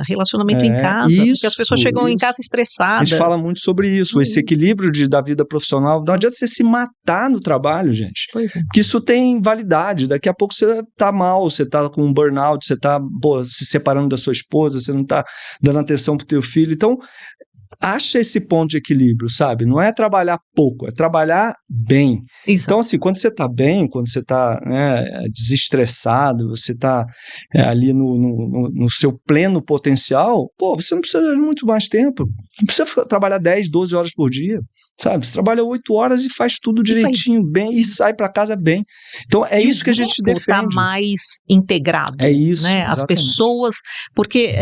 Relacionamento em casa. Porque as pessoas chegam em casa estressadas. A gente fala muito sobre isso, esse equilíbrio da vida profissional. Não adianta você se matar no trabalho, gente. Pois é. Porque isso tem validade. Daqui a pouco você tá mal, você tá com um burnout, você tá se separando da sua esposa, você não tá dando atenção pro teu filho. Então, acha esse ponto de equilíbrio, sabe? Não é trabalhar pouco, é trabalhar bem. Exato. Então, assim, quando você tá bem, quando você tá, né, desestressado, você tá ali no seu pleno potencial, pô, você não precisa de muito mais tempo. Não precisa trabalhar 10, 12 horas por dia, sabe? Você trabalha 8 horas e faz tudo direitinho, bem, e sai para casa bem. Então, é isso que a gente defende. Tá mais integrado. É isso, né? As pessoas... Porque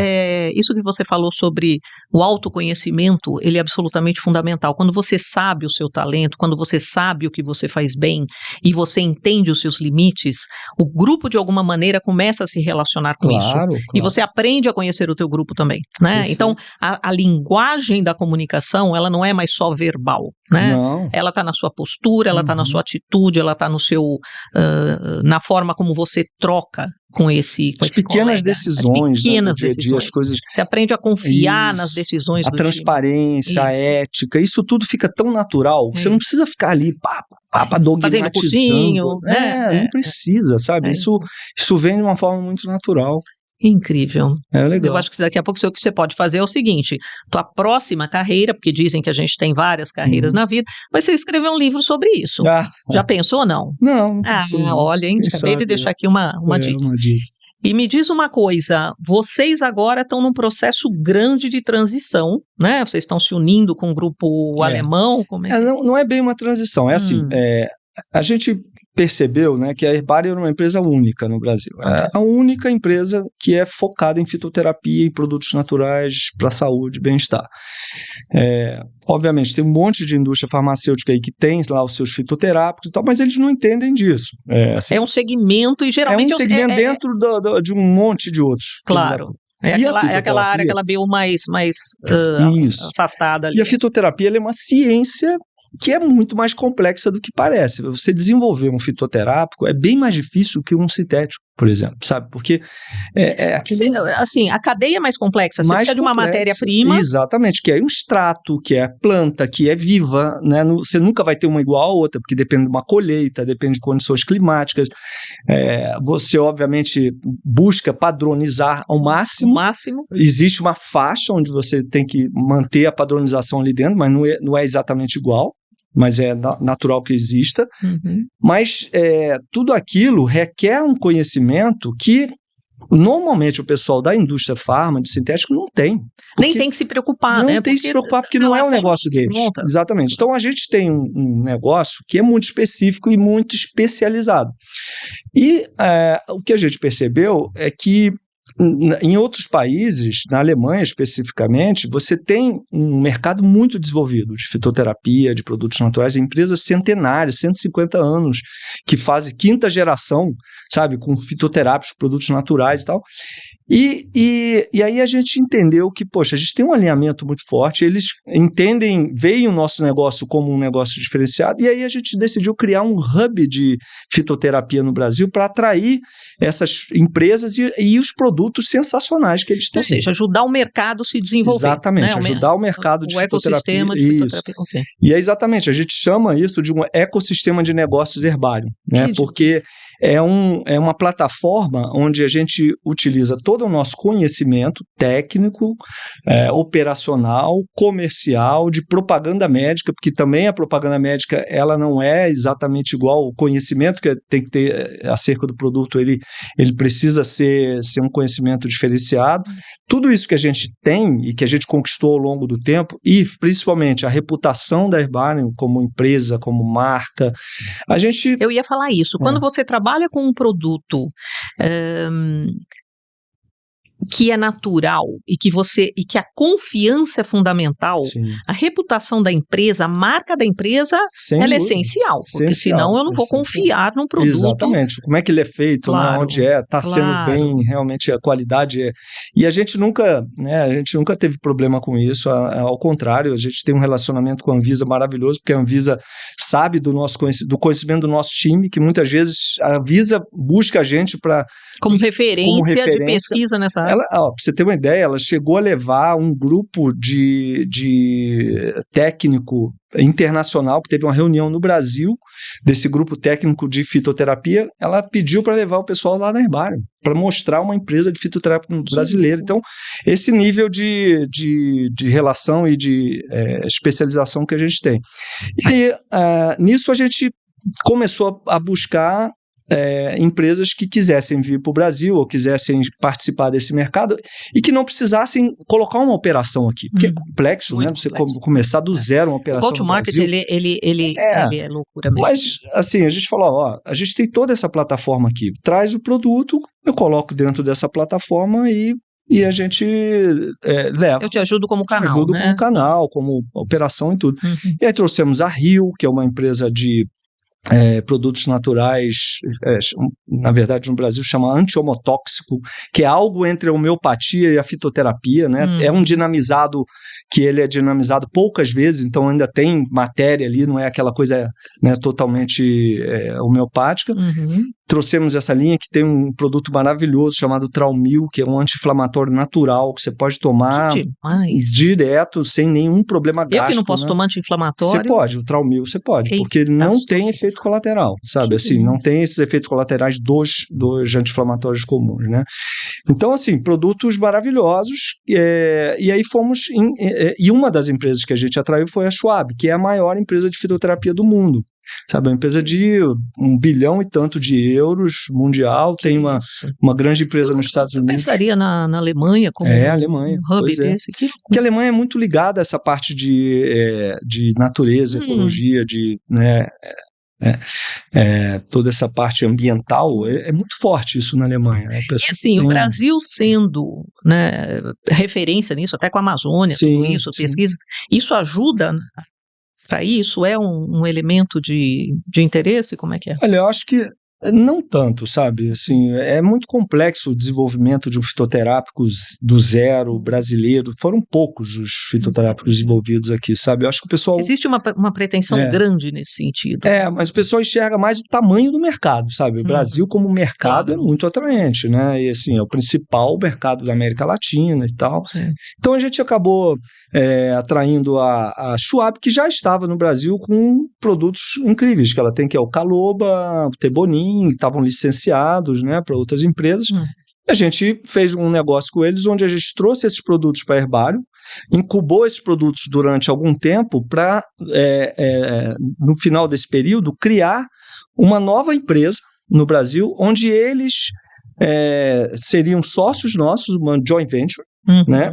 isso que você falou sobre o autoconhecimento, ele é absolutamente fundamental. Quando você sabe o seu talento, quando você sabe o que você faz bem e você entende os seus limites, o grupo, de alguma maneira, começa a se relacionar com isso. E você aprende a conhecer o teu grupo também, né? Então, a linguagem da comunicação, ela não é mais só verbal, né? Não. Ela está na sua postura, ela está na sua atitude, ela está no seu... na forma como você troca com esse pequenas decisões, as pequenas do dia a dia, as coisas... Você aprende a confiar nas decisões do transparência, a ética, isso tudo fica tão natural que você não precisa ficar ali dogmatizando. Cursinho, né? Não precisa, sabe? Isso vem de uma forma muito natural. Incrível. É legal. Eu acho que daqui a pouco o que você pode fazer é o seguinte: tua próxima carreira, porque dizem que a gente tem várias carreiras na vida, vai ser escrever um livro sobre isso. Já pensou ou não? Não precisa. Olha, hein? Acabei de deixar aqui uma dica. E me diz uma coisa, vocês agora estão num processo grande de transição, né? Vocês estão se unindo com um grupo alemão? Como é? Não é bem uma transição, é assim, a gente percebeu, né, que a Herbarium é uma empresa única no Brasil. É a única empresa que é focada em fitoterapia e produtos naturais para saúde e bem-estar. Obviamente, tem um monte de indústria farmacêutica aí que tem lá os seus fitoterápicos e tal, mas eles não entendem disso. É um segmento e geralmente... É um segmento dentro de um monte de outros. Claro. É aquela área, aquela bio mais afastada ali. E a fitoterapia ela é uma ciência que é muito mais complexa do que parece. Você desenvolver um fitoterápico é bem mais difícil que um sintético, por exemplo, sabe? Porque assim, a cadeia é mais complexa. Você precisa de uma matéria-prima. Exatamente, que é um extrato, que é planta, que é viva, né? Você nunca vai ter uma igual a outra, porque depende de uma colheita, depende de condições climáticas. Você, obviamente, busca padronizar ao máximo. Existe uma faixa onde você tem que manter a padronização ali dentro, mas não é exatamente igual. Mas é natural que exista. Mas tudo aquilo requer um conhecimento que normalmente o pessoal da indústria farma, de sintético, não tem. Nem tem que se preocupar, né? Não tem que se preocupar porque não é o negócio deles. Pronta. Exatamente. Então a gente tem um negócio que é muito específico e muito especializado. E o que a gente percebeu é que em outros países, na Alemanha especificamente, você tem um mercado muito desenvolvido de fitoterapia, de produtos naturais, empresas centenárias, 150 anos, que fazem 5ª geração, sabe, com fitoterápicos, produtos naturais e tal. E aí a gente entendeu que, poxa, a gente tem um alinhamento muito forte, eles veem o nosso negócio como um negócio diferenciado, e aí a gente decidiu criar um hub de fitoterapia no Brasil para atrair essas empresas e os produtos sensacionais que eles têm. Ou seja, ajudar o mercado a se desenvolver. Exatamente, né? Ajudar o mercado de fitoterapia. Ecossistema de fitoterapia. Okay. E é exatamente, a gente chama isso de um ecossistema de negócios herbário, né? Porque é uma plataforma onde a gente utiliza todo o nosso conhecimento técnico, operacional, comercial, de propaganda médica, porque também a propaganda médica ela não é exatamente igual o conhecimento que tem que ter acerca do produto, ele precisa ser um conhecimento diferenciado. Tudo isso que a gente tem e que a gente conquistou ao longo do tempo, e principalmente a reputação da Herbarium como empresa, como marca, a gente... Eu ia falar isso. Quando você trabalha com um produto que é natural e que a confiança é fundamental, Sim. a reputação da empresa, a marca da empresa, ela é essencial, porque senão eu não vou confiar num produto. Exatamente. Como é que ele é feito, Claro, né? Onde está sendo bem, realmente a qualidade é. E a gente nunca teve problema com isso, ao contrário, a gente tem um relacionamento com a Anvisa maravilhoso, porque a Anvisa sabe do conhecimento do nosso time, que muitas vezes a Anvisa busca a gente como referência de pesquisa nessa área. Para você ter uma ideia, ela chegou a levar um grupo de técnico internacional, que teve uma reunião no Brasil, desse grupo técnico de fitoterapia, ela pediu para levar o pessoal lá na Herbarium, para mostrar uma empresa de fitoterapia brasileira. Então, esse nível de relação e de especialização que a gente tem. E aí, nisso a gente começou a buscar empresas que quisessem vir para o Brasil ou quisessem participar desse mercado e que não precisassem colocar uma operação aqui, porque é complexo, né? Você começar do zero uma operação no Brasil. O go-to-market, ele é loucura mesmo. Mas, assim, a gente falou, a gente tem toda essa plataforma aqui, traz o produto, eu coloco dentro dessa plataforma e a gente leva. Eu te ajudo como canal, como canal, como operação e tudo. E aí trouxemos a Rio, que é uma empresa de produtos naturais, na verdade no Brasil chama anti-homotóxico, que é algo entre a homeopatia e a fitoterapia, né? É um dinamizado que ele é dinamizado poucas vezes, então ainda tem matéria ali, não é aquela coisa, né, totalmente homeopática. Trouxemos essa linha que tem um produto maravilhoso chamado Traumil, que é um anti-inflamatório natural que você pode tomar direto, sem nenhum problema gástrico. Eu que não posso tomar anti-inflamatório? Você pode, o Traumil você pode, porque ele não tem efeito colateral, sabe? Assim, não tem esses efeitos colaterais dos anti-inflamatórios comuns, né? Então, assim, produtos maravilhosos, e aí fomos e uma das empresas que a gente atraiu foi a Schwab, que é a maior empresa de fitoterapia do mundo. Sabe, uma empresa de 1 bilhão e tanto de euros mundial, tem uma grande empresa nos Estados Unidos. Eu pensaria na Alemanha como Alemanha, um hub desse aqui. Porque a Alemanha é muito ligada a essa parte de natureza, ecologia, toda essa parte ambiental, é muito forte isso na Alemanha. E assim, o Brasil sendo, né, referência nisso, até com a Amazônia, tudo isso, pesquisa, isso ajuda para isso? É um elemento de interesse? Como é que é? Olha, eu acho que não tanto, sabe? Assim, é muito complexo o desenvolvimento de um fitoterápico do zero brasileiro. Foram poucos os fitoterápicos desenvolvidos aqui, sabe? Eu acho que o pessoal... Existe uma pretensão grande nesse sentido. Mas o pessoal enxerga mais o tamanho do mercado, sabe? O Brasil como mercado é muito atraente, né? E assim, é o principal mercado da América Latina e tal. Sim. Então a gente acabou atraindo a Schwab, que já estava no Brasil com produtos incríveis, que ela tem, que é o Caloba, o Tebonin, estavam licenciados, né, para outras empresas. A gente fez um negócio com eles onde a gente trouxe esses produtos para a Herbarium, incubou esses produtos durante algum tempo para, no final desse período, criar uma nova empresa no Brasil, onde eles seriam sócios nossos, uma joint venture, né,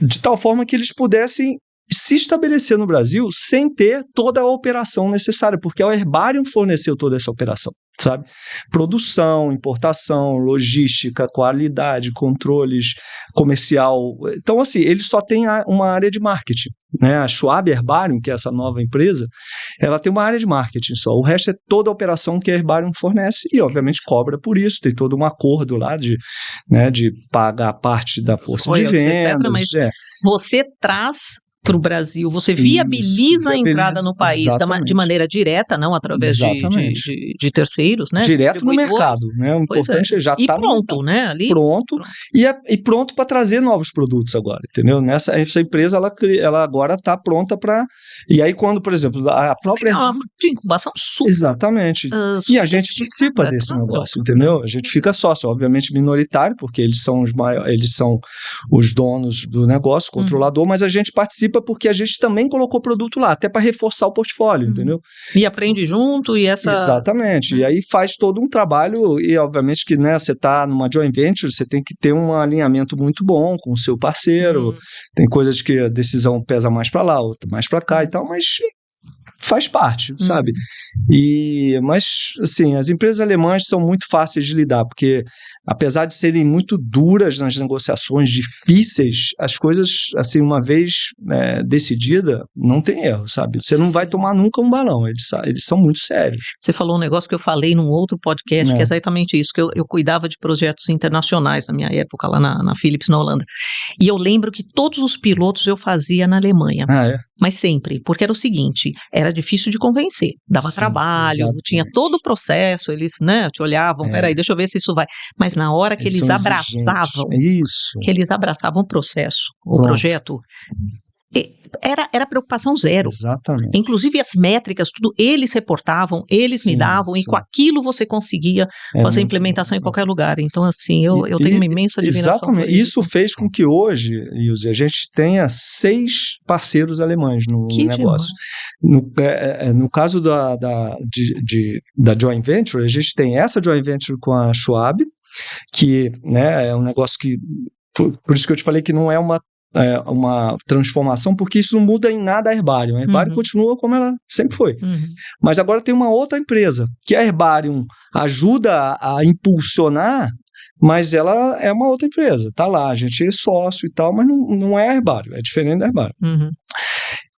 de tal forma que eles pudessem se estabelecer no Brasil sem ter toda a operação necessária, porque a Herbarium forneceu toda essa operação, sabe? Produção, importação, logística, qualidade, controles, comercial. Então, assim, eles só têm uma área de marketing, né? A Schwab Herbarium, que é essa nova empresa, ela tem uma área de marketing só. O resto é toda a operação que a Herbarium fornece e, obviamente, cobra por isso. Tem todo um acordo lá de pagar parte da força de vendas. Etc, mas você traz para o Brasil, você viabiliza a entrada no país de maneira direta, não através de terceiros, né? Direto no mercado, né? O importante é já estar pronto, né? Ali. Pronto. E pronto para trazer novos produtos agora, entendeu? Essa empresa, ela agora está pronta para... E aí quando, por exemplo, a própria... É uma de incubação super... Exatamente. E a gente participa desse negócio, entendeu? A gente fica sócio, obviamente minoritário, porque eles são os donos do negócio, controlador, mas a gente participa porque a gente também colocou produto lá, até para reforçar o portfólio, entendeu? E aprende junto e essa... Exatamente, e aí faz todo um trabalho, e obviamente que, né, você está numa joint venture, você tem que ter um alinhamento muito bom com o seu parceiro, tem coisas que a decisão pesa mais para lá, outra mais para cá e tal, mas faz parte, sabe? Mas, assim, as empresas alemãs são muito fáceis de lidar, porque apesar de serem muito duras nas negociações, difíceis, as coisas, assim, uma vez decidida, não tem erro, sabe? Você não vai tomar nunca um balão, eles são muito sérios. Você falou um negócio que eu falei num outro podcast, que é exatamente isso, que eu cuidava de projetos internacionais na minha época, lá na Philips, na Holanda. E eu lembro que todos os pilotos eu fazia na Alemanha. Mas sempre, porque era o seguinte, era difícil de convencer, dava trabalho, exatamente. Tinha todo o processo, eles, né, te olhavam, peraí, deixa eu ver se isso vai. Mas na hora que eles abraçavam o processo, o projeto, era preocupação zero. Exatamente. Inclusive as métricas, tudo, eles reportavam, eles me davam, e com aquilo você conseguia fazer a implementação em qualquer lugar. Então, assim, eu tenho uma imensa admiração. Exatamente. Isso fez com que hoje, Ilse, a gente tenha 6 parceiros alemães no negócio. No caso da joint venture, a gente tem essa joint venture com a Schwab, que, né, é um negócio que, por isso que eu te falei que não é uma transformação, porque isso não muda em nada a Herbarium. A Herbarium continua como ela sempre foi. Mas agora tem uma outra empresa, que a Herbarium ajuda a impulsionar, mas ela é uma outra empresa. Tá lá, a gente é sócio e tal, mas não é a Herbarium, é diferente da Herbarium.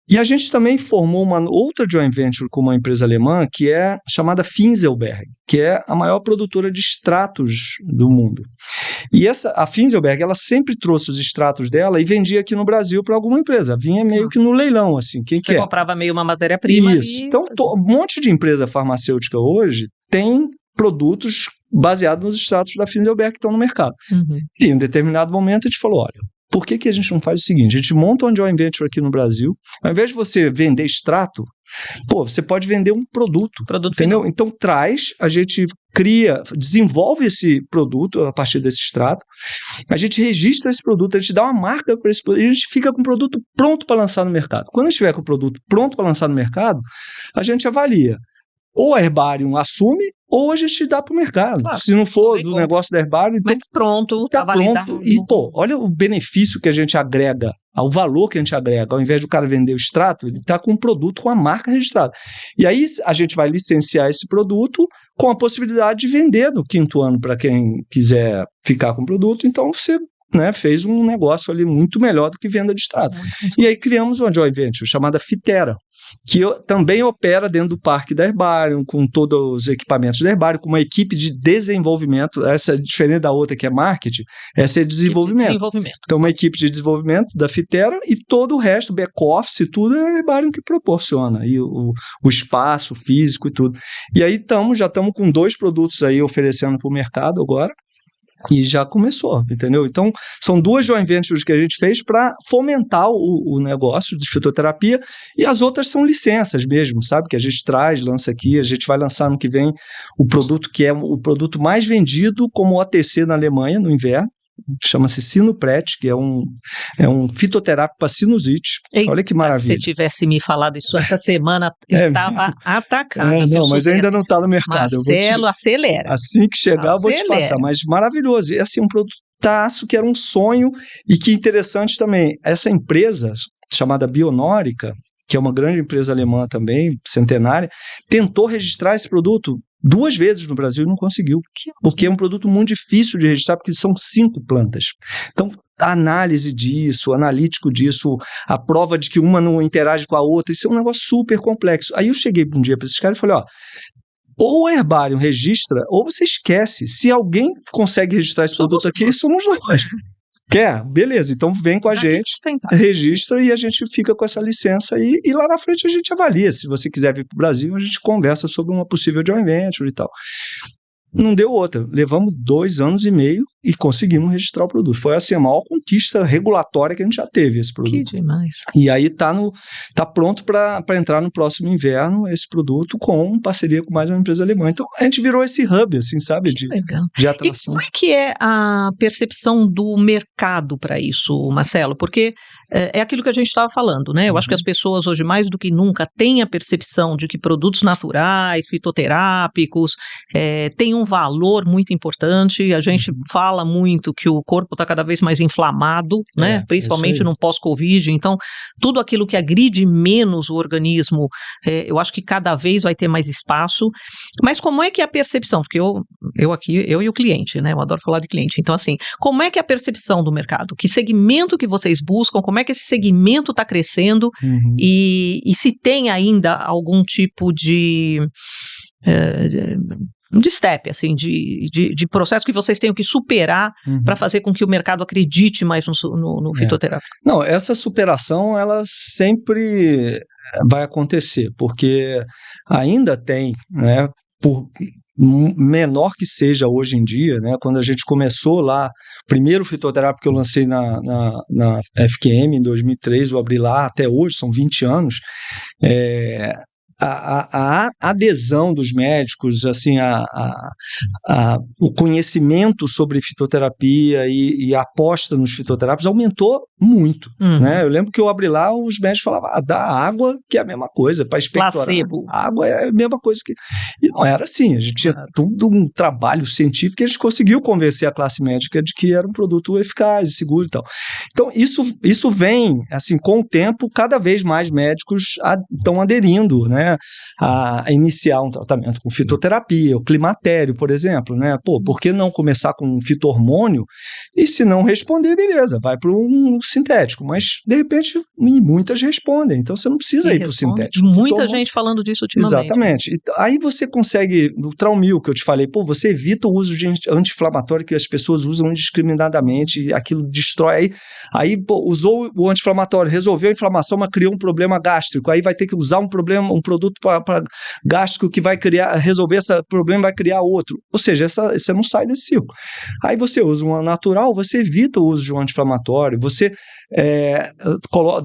E a gente também formou uma outra joint venture com uma empresa alemã que é chamada Finselberg, que é a maior produtora de extratos do mundo. E a Finselberg, ela sempre trouxe os extratos dela e vendia aqui no Brasil para alguma empresa. Vinha meio que no leilão, assim. Quem Você comprava meio uma matéria-prima. Isso. Então, um monte de empresa farmacêutica hoje tem produtos baseados nos extratos da Finselberg que estão no mercado. E em um determinado momento a gente falou, olha, por que a gente não faz o seguinte? A gente monta um joint venture aqui no Brasil, ao invés de você vender extrato, você pode vender um produto entendeu? Final. Então a gente desenvolve esse produto a partir desse extrato, a gente registra esse produto, a gente dá uma marca para esse produto e a gente fica com o produto pronto para lançar no mercado. Quando a gente tiver com o produto pronto para lançar no mercado, a gente avalia. Ou a Herbarium assume, ou a gente dá para o mercado. Claro, se não for do negócio da Herbarium, então mas pronto, está validado. E, olha o benefício que a gente agrega, o valor que a gente agrega. Ao invés do cara vender o extrato, ele está com um produto com a marca registrada. E aí a gente vai licenciar esse produto com a possibilidade de vender no 5º ano para quem quiser ficar com o produto. Então você fez um negócio ali muito melhor do que venda de extrato. E aí criamos uma joint venture chamada Fitera, que também opera dentro do parque da Herbarium, com todos os equipamentos da Herbarium, com uma equipe de desenvolvimento. Essa é diferente da outra que é marketing, essa é desenvolvimento. Então uma equipe de desenvolvimento da Fitera e todo o resto, back-office, tudo é a Herbarium que proporciona, e o espaço físico e tudo. E aí já estamos com 2 produtos aí oferecendo para o mercado agora, e já começou, entendeu? Então, são 2 joint ventures que a gente fez para fomentar o negócio de fitoterapia, e as outras são licenças mesmo, sabe? Que a gente lança aqui, a gente vai lançar no que vem o produto que é o produto mais vendido como OTC na Alemanha no inverno, chama-se Sinupret, que é um fitoterápico para sinusite. Eita, olha que maravilha. Se tivesse me falado isso essa semana, eu estava atacado. Não, mas ainda não está no mercado. Marcelo, acelera. Assim que chegar, eu vou te passar. Mas maravilhoso. E assim, um produtaço que era um sonho e que interessante também. Essa empresa chamada Bionórica, que é uma grande empresa alemã também, centenária, tentou registrar esse produto 2 vezes no Brasil e não conseguiu, porque é um produto muito difícil de registrar, porque são 5 plantas. Então, a análise disso, analítico disso, a prova de que uma não interage com a outra, isso é um negócio super complexo. Aí eu cheguei um dia para esses caras e falei, ou o Herbarium registra, ou você esquece. Se alguém consegue registrar esse produto aqui, somos nós. Quer? Beleza, então vem com a gente, registra e a gente fica com essa licença e lá na frente a gente avalia. Se você quiser vir para o Brasil, a gente conversa sobre uma possível joint venture e tal. Não deu outra. Levamos 2 anos e meio e conseguimos registrar o produto. Foi assim a maior conquista regulatória que a gente já teve, esse produto. Que demais. E aí tá pronto para entrar no próximo inverno esse produto com parceria com mais uma empresa alemã. Então a gente virou esse hub, assim, sabe, de atração. E como é que é a percepção do mercado para isso, Marcelo? Porque é aquilo que a gente estava falando, né? Eu acho que as pessoas hoje, mais do que nunca, têm a percepção de que produtos naturais, fitoterápicos, têm um valor muito importante. A gente fala muito que o corpo está cada vez mais inflamado, né? Principalmente no pós-Covid. Então, tudo aquilo que agride menos o organismo, eu acho que cada vez vai ter mais espaço. Mas como é que é a percepção? Porque eu e o cliente, né? Eu adoro falar de cliente. Então, assim, como é que é a percepção do mercado? Que segmento que vocês buscam? Como é que esse segmento está crescendo? E se tem ainda algum tipo de step, assim, de processo que vocês tenham que superar para fazer com que o mercado acredite mais no fitoterápico? Não, essa superação, ela sempre vai acontecer, porque ainda tem, né, por menor que seja hoje em dia, né, quando a gente começou lá, primeiro fitoterápico que eu lancei na FQM em 2003, eu abri lá até hoje, são 20 anos, a adesão dos médicos, assim, o conhecimento sobre fitoterapia e a aposta nos fitoterápicos aumentou muito, né? Eu lembro que eu abri lá, os médicos falavam, dá água, que é a mesma coisa, para expectorar. Placebo. A água é a mesma coisa que... E não era assim, a gente tinha tudo um trabalho científico e a gente conseguiu convencer a classe médica de que era um produto eficaz, seguro e tal. Então, isso vem, assim, com o tempo, cada vez mais médicos estão aderindo, né, a iniciar um tratamento com fitoterapia, o climatério, por exemplo, né? Por que não começar com um fito-hormônio? E se não responder, beleza, vai para um sintético, mas de repente muitas respondem, então você não precisa ir para o sintético. Muita gente falando disso ultimamente. Exatamente. Aí você consegue, no Traumil que eu te falei, você evita o uso de anti-inflamatório que as pessoas usam indiscriminadamente, e aquilo destrói, aí usou o anti-inflamatório, resolveu a inflamação, mas criou um problema gástrico, aí vai ter que usar um produto para gástrico que vai resolver esse problema, vai criar outro. Ou seja, você não sai desse ciclo. Aí você usa um natural, você evita o uso de um anti-inflamatório, você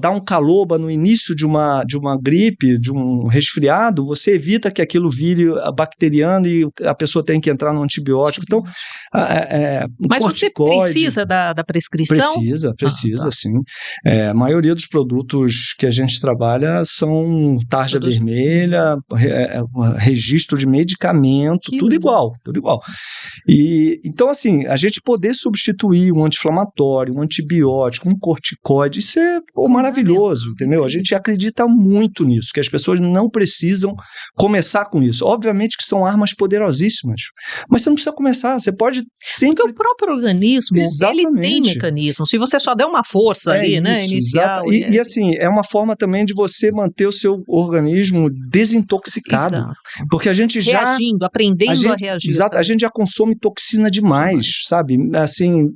dá um caloba no início de uma gripe, de um resfriado, você evita que aquilo vire bacteriano e a pessoa tem que entrar no antibiótico. Então, mas você precisa da prescrição? Precisa, sim. A maioria dos produtos que a gente trabalha são tarja vermelha, registro de medicamento, tudo igual. E, então, assim, a gente poder substituir um anti-inflamatório, um antibiótico, um corticóide, isso é maravilhoso, entendeu? A gente acredita muito nisso, que as pessoas não precisam começar com isso. Obviamente que são armas poderosíssimas, mas você não precisa começar, você pode sempre... Porque o próprio organismo, ele tem mecanismo. Se você só der uma força ali, isso, né, inicial... E assim, é uma forma também de você manter o seu organismo desintoxicado. Exato. Porque a gente já... Reagindo, aprendendo a reagir. Exato, a gente já consome toxina demais, sabe? Assim,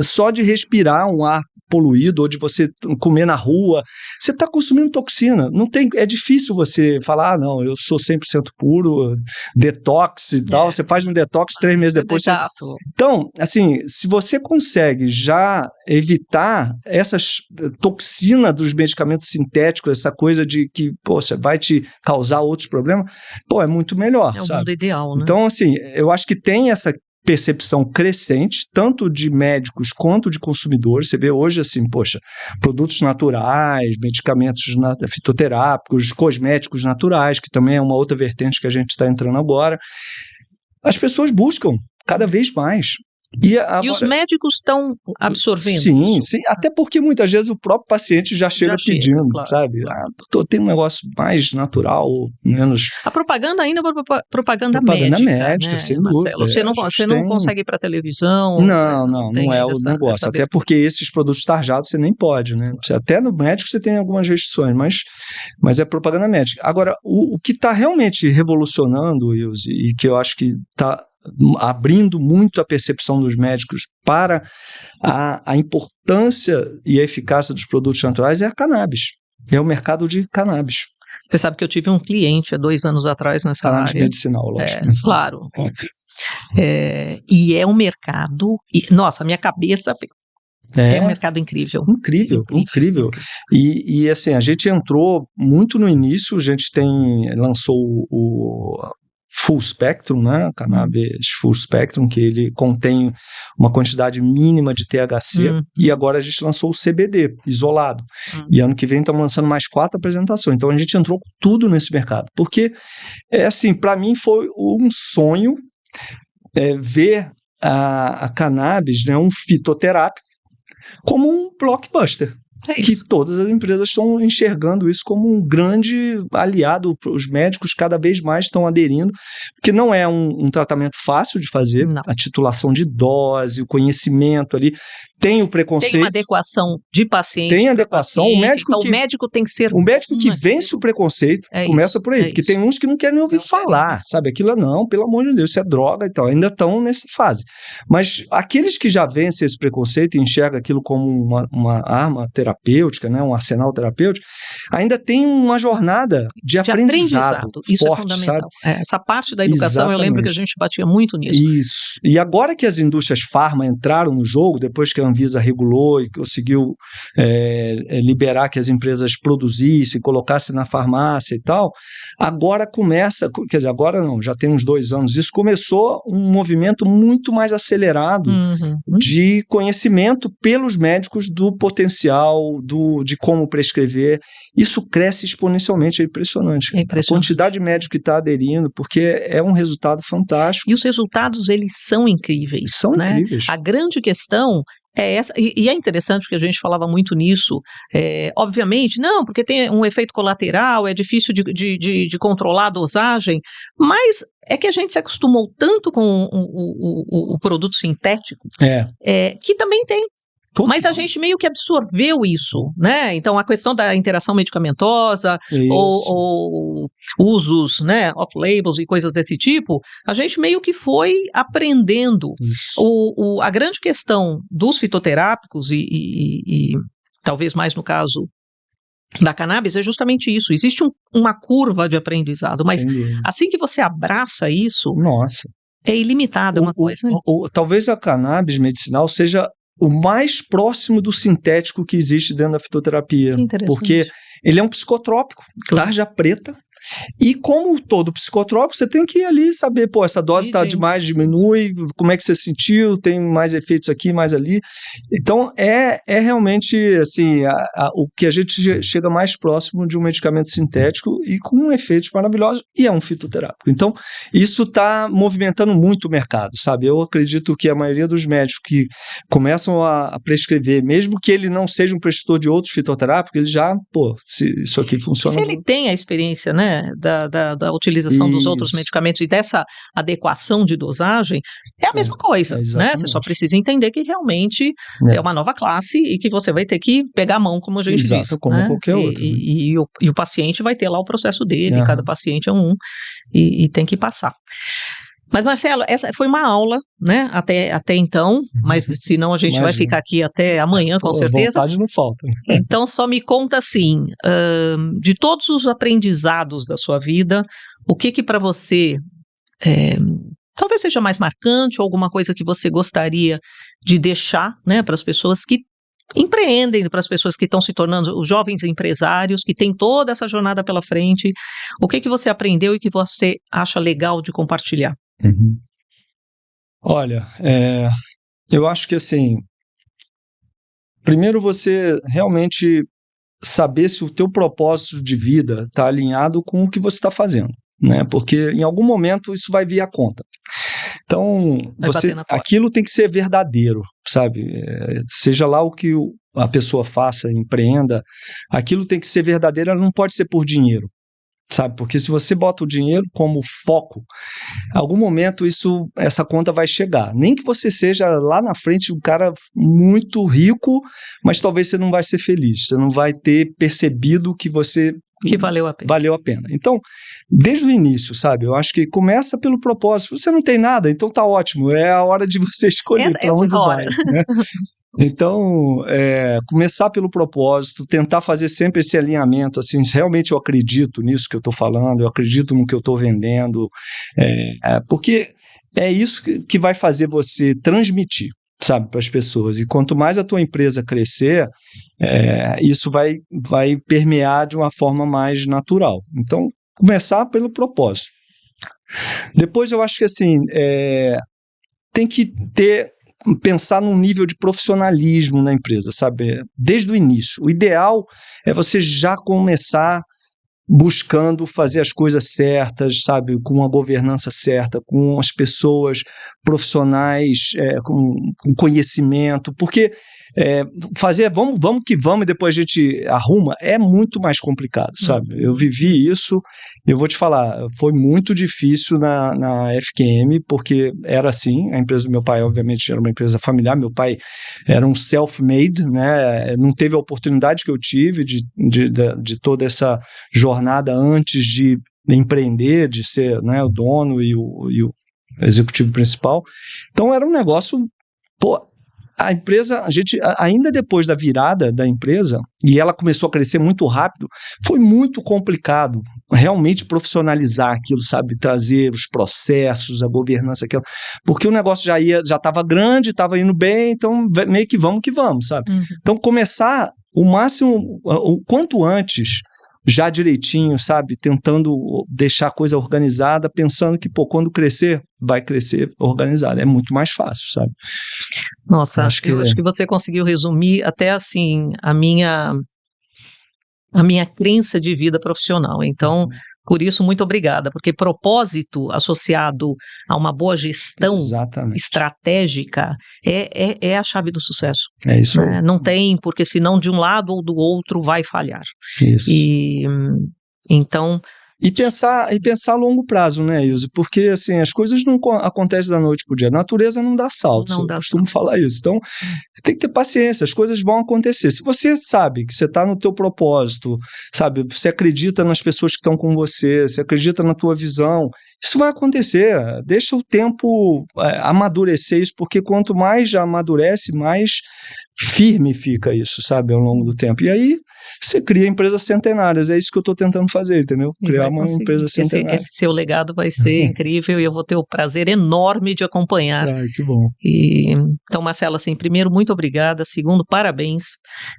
só de respirar um ar poluído ou de você comer na rua, você está consumindo toxina. É difícil você falar, não, eu sou 100% puro, detox e tal. Você faz um detox 3 meses depois. Exato. Então, assim, se você consegue já evitar essas toxinas dos medicamentos sintéticos, essa coisa de que, poxa, vai te causar outros problemas, é muito melhor, sabe? É o mundo ideal, né? Então, assim, eu acho que tem essa percepção crescente, tanto de médicos quanto de consumidores. Você vê hoje, assim, produtos naturais, medicamentos fitoterápicos, cosméticos naturais, que também é uma outra vertente que a gente está entrando agora. As pessoas buscam cada vez mais. E os médicos estão absorvendo? Sim, até porque muitas vezes o próprio paciente já chega pedindo, claro. Sabe? Tem um negócio mais natural, menos... A propaganda ainda é propaganda médica, né, sem Marcelo? dúvida. Você não consegue ir para televisão? Não é o negócio. Até porque esses produtos tarjados você nem pode, né? Até no médico você tem algumas restrições, mas é propaganda médica. Agora, o que está realmente revolucionando, Ilse, e que eu acho que está abrindo muito a percepção dos médicos para a importância e a eficácia dos produtos naturais é a cannabis. É o mercado de cannabis. Você sabe que eu tive um cliente há 2 anos atrás nessa cannabis área. Medicinal, lógico. Claro. E é um mercado... Nossa, minha cabeça... É um mercado incrível. Incrível. E assim, a gente entrou muito no início, a gente lançou o full spectrum, né? Cannabis full spectrum, que ele contém uma quantidade mínima de THC, e agora a gente lançou o CBD, isolado. E ano que vem estamos lançando mais 4 apresentações. Então a gente entrou com tudo nesse mercado. Porque, assim, para mim foi um sonho ver a cannabis, né, um fitoterápico, como um blockbuster. Que todas as empresas estão enxergando isso como um grande aliado. Os médicos cada vez mais estão aderindo, porque não é um tratamento fácil de fazer. Não. A titulação de dose, o conhecimento ali, tem o preconceito. Tem uma adequação de paciente. Tem adequação. Paciente, O médico tem que ser... O médico que vence o preconceito, começa por aí, porque tem uns que não querem nem ouvir falar, sabe? Aquilo não, pelo amor de Deus, isso é droga e tal, ainda estão nessa fase. Mas aqueles que já vencem esse preconceito e enxergam aquilo como uma arma terapêutica, né, um arsenal terapêutico, ainda tem uma jornada de aprendizado isso forte, é fundamental. Sabe? Essa parte da educação, eu lembro que a gente batia muito nisso. Isso. E agora que as indústrias farma entraram no jogo, depois que a Anvisa regulou e conseguiu liberar que as empresas produzissem, colocassem na farmácia e tal, agora começa, quer dizer, agora não, já tem uns 2 anos, isso começou um movimento muito mais acelerado de conhecimento pelos médicos do potencial, de como prescrever. Isso cresce exponencialmente, é impressionante. A quantidade de médicos que está aderindo, porque é um resultado fantástico. E os resultados, eles são incríveis. São incríveis. A grande questão é essa, e é interessante porque a gente falava muito nisso, obviamente, não, porque tem um efeito colateral, é difícil de controlar a dosagem, mas é que a gente se acostumou tanto com o produto sintético, que também tem. Mas a gente meio que absorveu isso, né? Então, a questão da interação medicamentosa ou usos, né, off-labels e coisas desse tipo, a gente meio que foi aprendendo. A grande questão dos fitoterápicos e talvez mais no caso da cannabis é justamente isso. Existe uma curva de aprendizado, mas assim que você abraça isso, é ilimitada uma coisa. Talvez a cannabis medicinal seja o mais próximo do sintético que existe dentro da fitoterapia, porque ele é um psicotrópico, tarja preta, e como todo psicotrópico, você tem que ir ali saber, essa dose está demais, diminui, como é que você sentiu, tem mais efeitos aqui, mais ali. Então, é realmente, assim, o que a gente chega mais próximo de um medicamento sintético e com efeitos maravilhosos, e é um fitoterápico. Então, isso está movimentando muito o mercado, sabe? Eu acredito que a maioria dos médicos que começam a prescrever, mesmo que ele não seja um prescritor de outros fitoterápicos, ele já, se isso aqui funciona... Se ele tem a experiência, né, da utilização dos outros medicamentos e dessa adequação de dosagem, é a mesma coisa, né? Você só precisa entender que realmente é uma nova classe e que você vai ter que pegar a mão, como a gente diz. Como qualquer outro. E o paciente vai ter lá o processo dele, cada paciente é e tem que passar. Mas, Marcelo, essa foi uma aula, né, até então, mas senão a gente vai ficar aqui até amanhã, com certeza. Vontade não falta. Então, só me conta assim, de todos os aprendizados da sua vida, o que para você talvez seja mais marcante, ou alguma coisa que você gostaria de deixar, né, para as pessoas que empreendem, para as pessoas que estão se tornando os jovens empresários, que têm toda essa jornada pela frente, o que você aprendeu e que você acha legal de compartilhar? Olha, eu acho que assim, primeiro você realmente saber se o teu propósito de vida está alinhado com o que você está fazendo, né? Porque em algum momento isso vai vir à conta. Então, aquilo tem que ser verdadeiro, sabe? Seja lá o que a pessoa faça, empreenda, aquilo tem que ser verdadeiro, ela não pode ser por dinheiro. Sabe, porque se você bota o dinheiro como foco, em algum momento essa conta vai chegar. Nem que você seja lá na frente um cara muito rico, mas talvez você não vai ser feliz. Você não vai ter percebido que valeu a pena. Valeu a pena. Então, desde o início, sabe, eu acho que começa pelo propósito. Você não tem nada, então tá ótimo. É a hora de você escolher para onde vai, né? Então, começar pelo propósito, tentar fazer sempre esse alinhamento, assim, realmente eu acredito nisso que eu estou falando, eu acredito no que eu estou vendendo, porque é isso que vai fazer você transmitir, sabe, para as pessoas. E quanto mais a tua empresa crescer, isso vai permear de uma forma mais natural. Então, começar pelo propósito. Depois eu acho que assim, tem que pensar num nível de profissionalismo na empresa, sabe? Desde o início. O ideal é você já começar buscando fazer as coisas certas, sabe, com a governança certa, com as pessoas profissionais, com conhecimento, porque fazer vamos que vamos e depois a gente arruma é muito mais complicado, sabe? Eu vivi isso, eu vou te falar, foi muito difícil na FQM, porque era assim, a empresa do meu pai obviamente era uma empresa familiar, meu pai era um self-made, né? Não teve a oportunidade que eu tive de toda essa jornada antes de empreender, de ser, né, o dono e o executivo principal. Então era um negócio, a empresa, a gente, ainda depois da virada da empresa, e ela começou a crescer muito rápido, foi muito complicado realmente profissionalizar aquilo, sabe, trazer os processos, a governança, aquela, porque o negócio já estava grande, estava indo bem, então meio que vamos, sabe? Então começar o máximo, o quanto antes, já direitinho, sabe, tentando deixar a coisa organizada, pensando que, quando crescer, vai crescer organizado, é muito mais fácil, sabe? Nossa, acho que você conseguiu resumir até assim a minha crença de vida profissional. Então, por isso, muito obrigada, porque propósito associado a uma boa gestão estratégica é a chave do sucesso. É isso aí. Não tem, porque senão de um lado ou do outro vai falhar. Isso. Então... E pensar a longo prazo, né, Ilse? Porque, assim, as coisas não acontecem da noite pro dia. A natureza não dá saltos, eu costumo falar isso. Então, tem que ter paciência, as coisas vão acontecer. Se você sabe que você está no teu propósito, sabe, você acredita nas pessoas que estão com você acredita na tua visão, isso vai acontecer. Deixa o tempo amadurecer isso, porque quanto mais já amadurece, mais firme fica isso, sabe, ao longo do tempo. E aí, você cria empresas centenárias. É isso que eu estou tentando fazer, entendeu? Criar uma empresa centenária. Esse seu legado vai ser incrível e eu vou ter o prazer enorme de acompanhar. Ai, que bom. Então, Marcela, assim, primeiro, muito obrigada. Segundo, parabéns.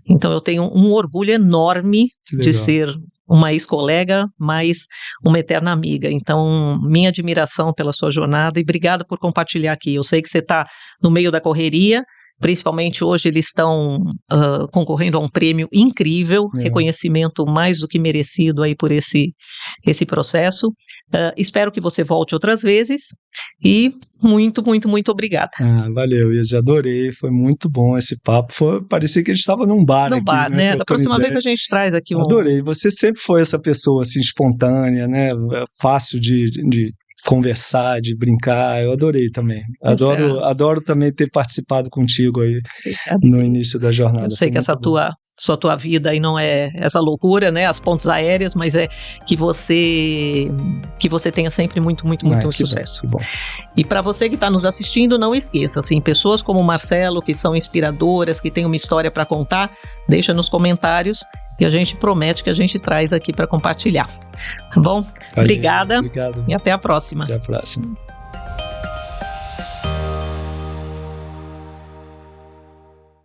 Então, eu tenho um orgulho enorme de ser uma ex-colega, mas uma eterna amiga. Então, minha admiração pela sua jornada e obrigada por compartilhar aqui. Eu sei que você está no meio da correria, principalmente hoje eles estão concorrendo a um prêmio incrível, reconhecimento mais do que merecido aí por esse processo. Espero que você volte outras vezes e muito, muito, muito obrigada. Valeu, Ilse, adorei, foi muito bom esse papo, parecia que a gente estava num bar aqui. Né? Da próxima vez a gente traz aqui Adorei, você sempre foi essa pessoa assim espontânea, né? Fácil de conversar, de brincar, eu adorei também. Adoro também ter participado contigo aí no início da jornada. Eu sei que essa tua vida aí não é essa loucura, né? As pontes aéreas, mas é que você tenha sempre muito, muito, muito sucesso. Que bom. E para você que está nos assistindo, não esqueça, assim, pessoas como o Marcelo, que são inspiradoras, que têm uma história para contar, deixa nos comentários e a gente promete que a gente traz aqui para compartilhar. Tá bom? Obrigada. Obrigado. E até a próxima. Até a próxima.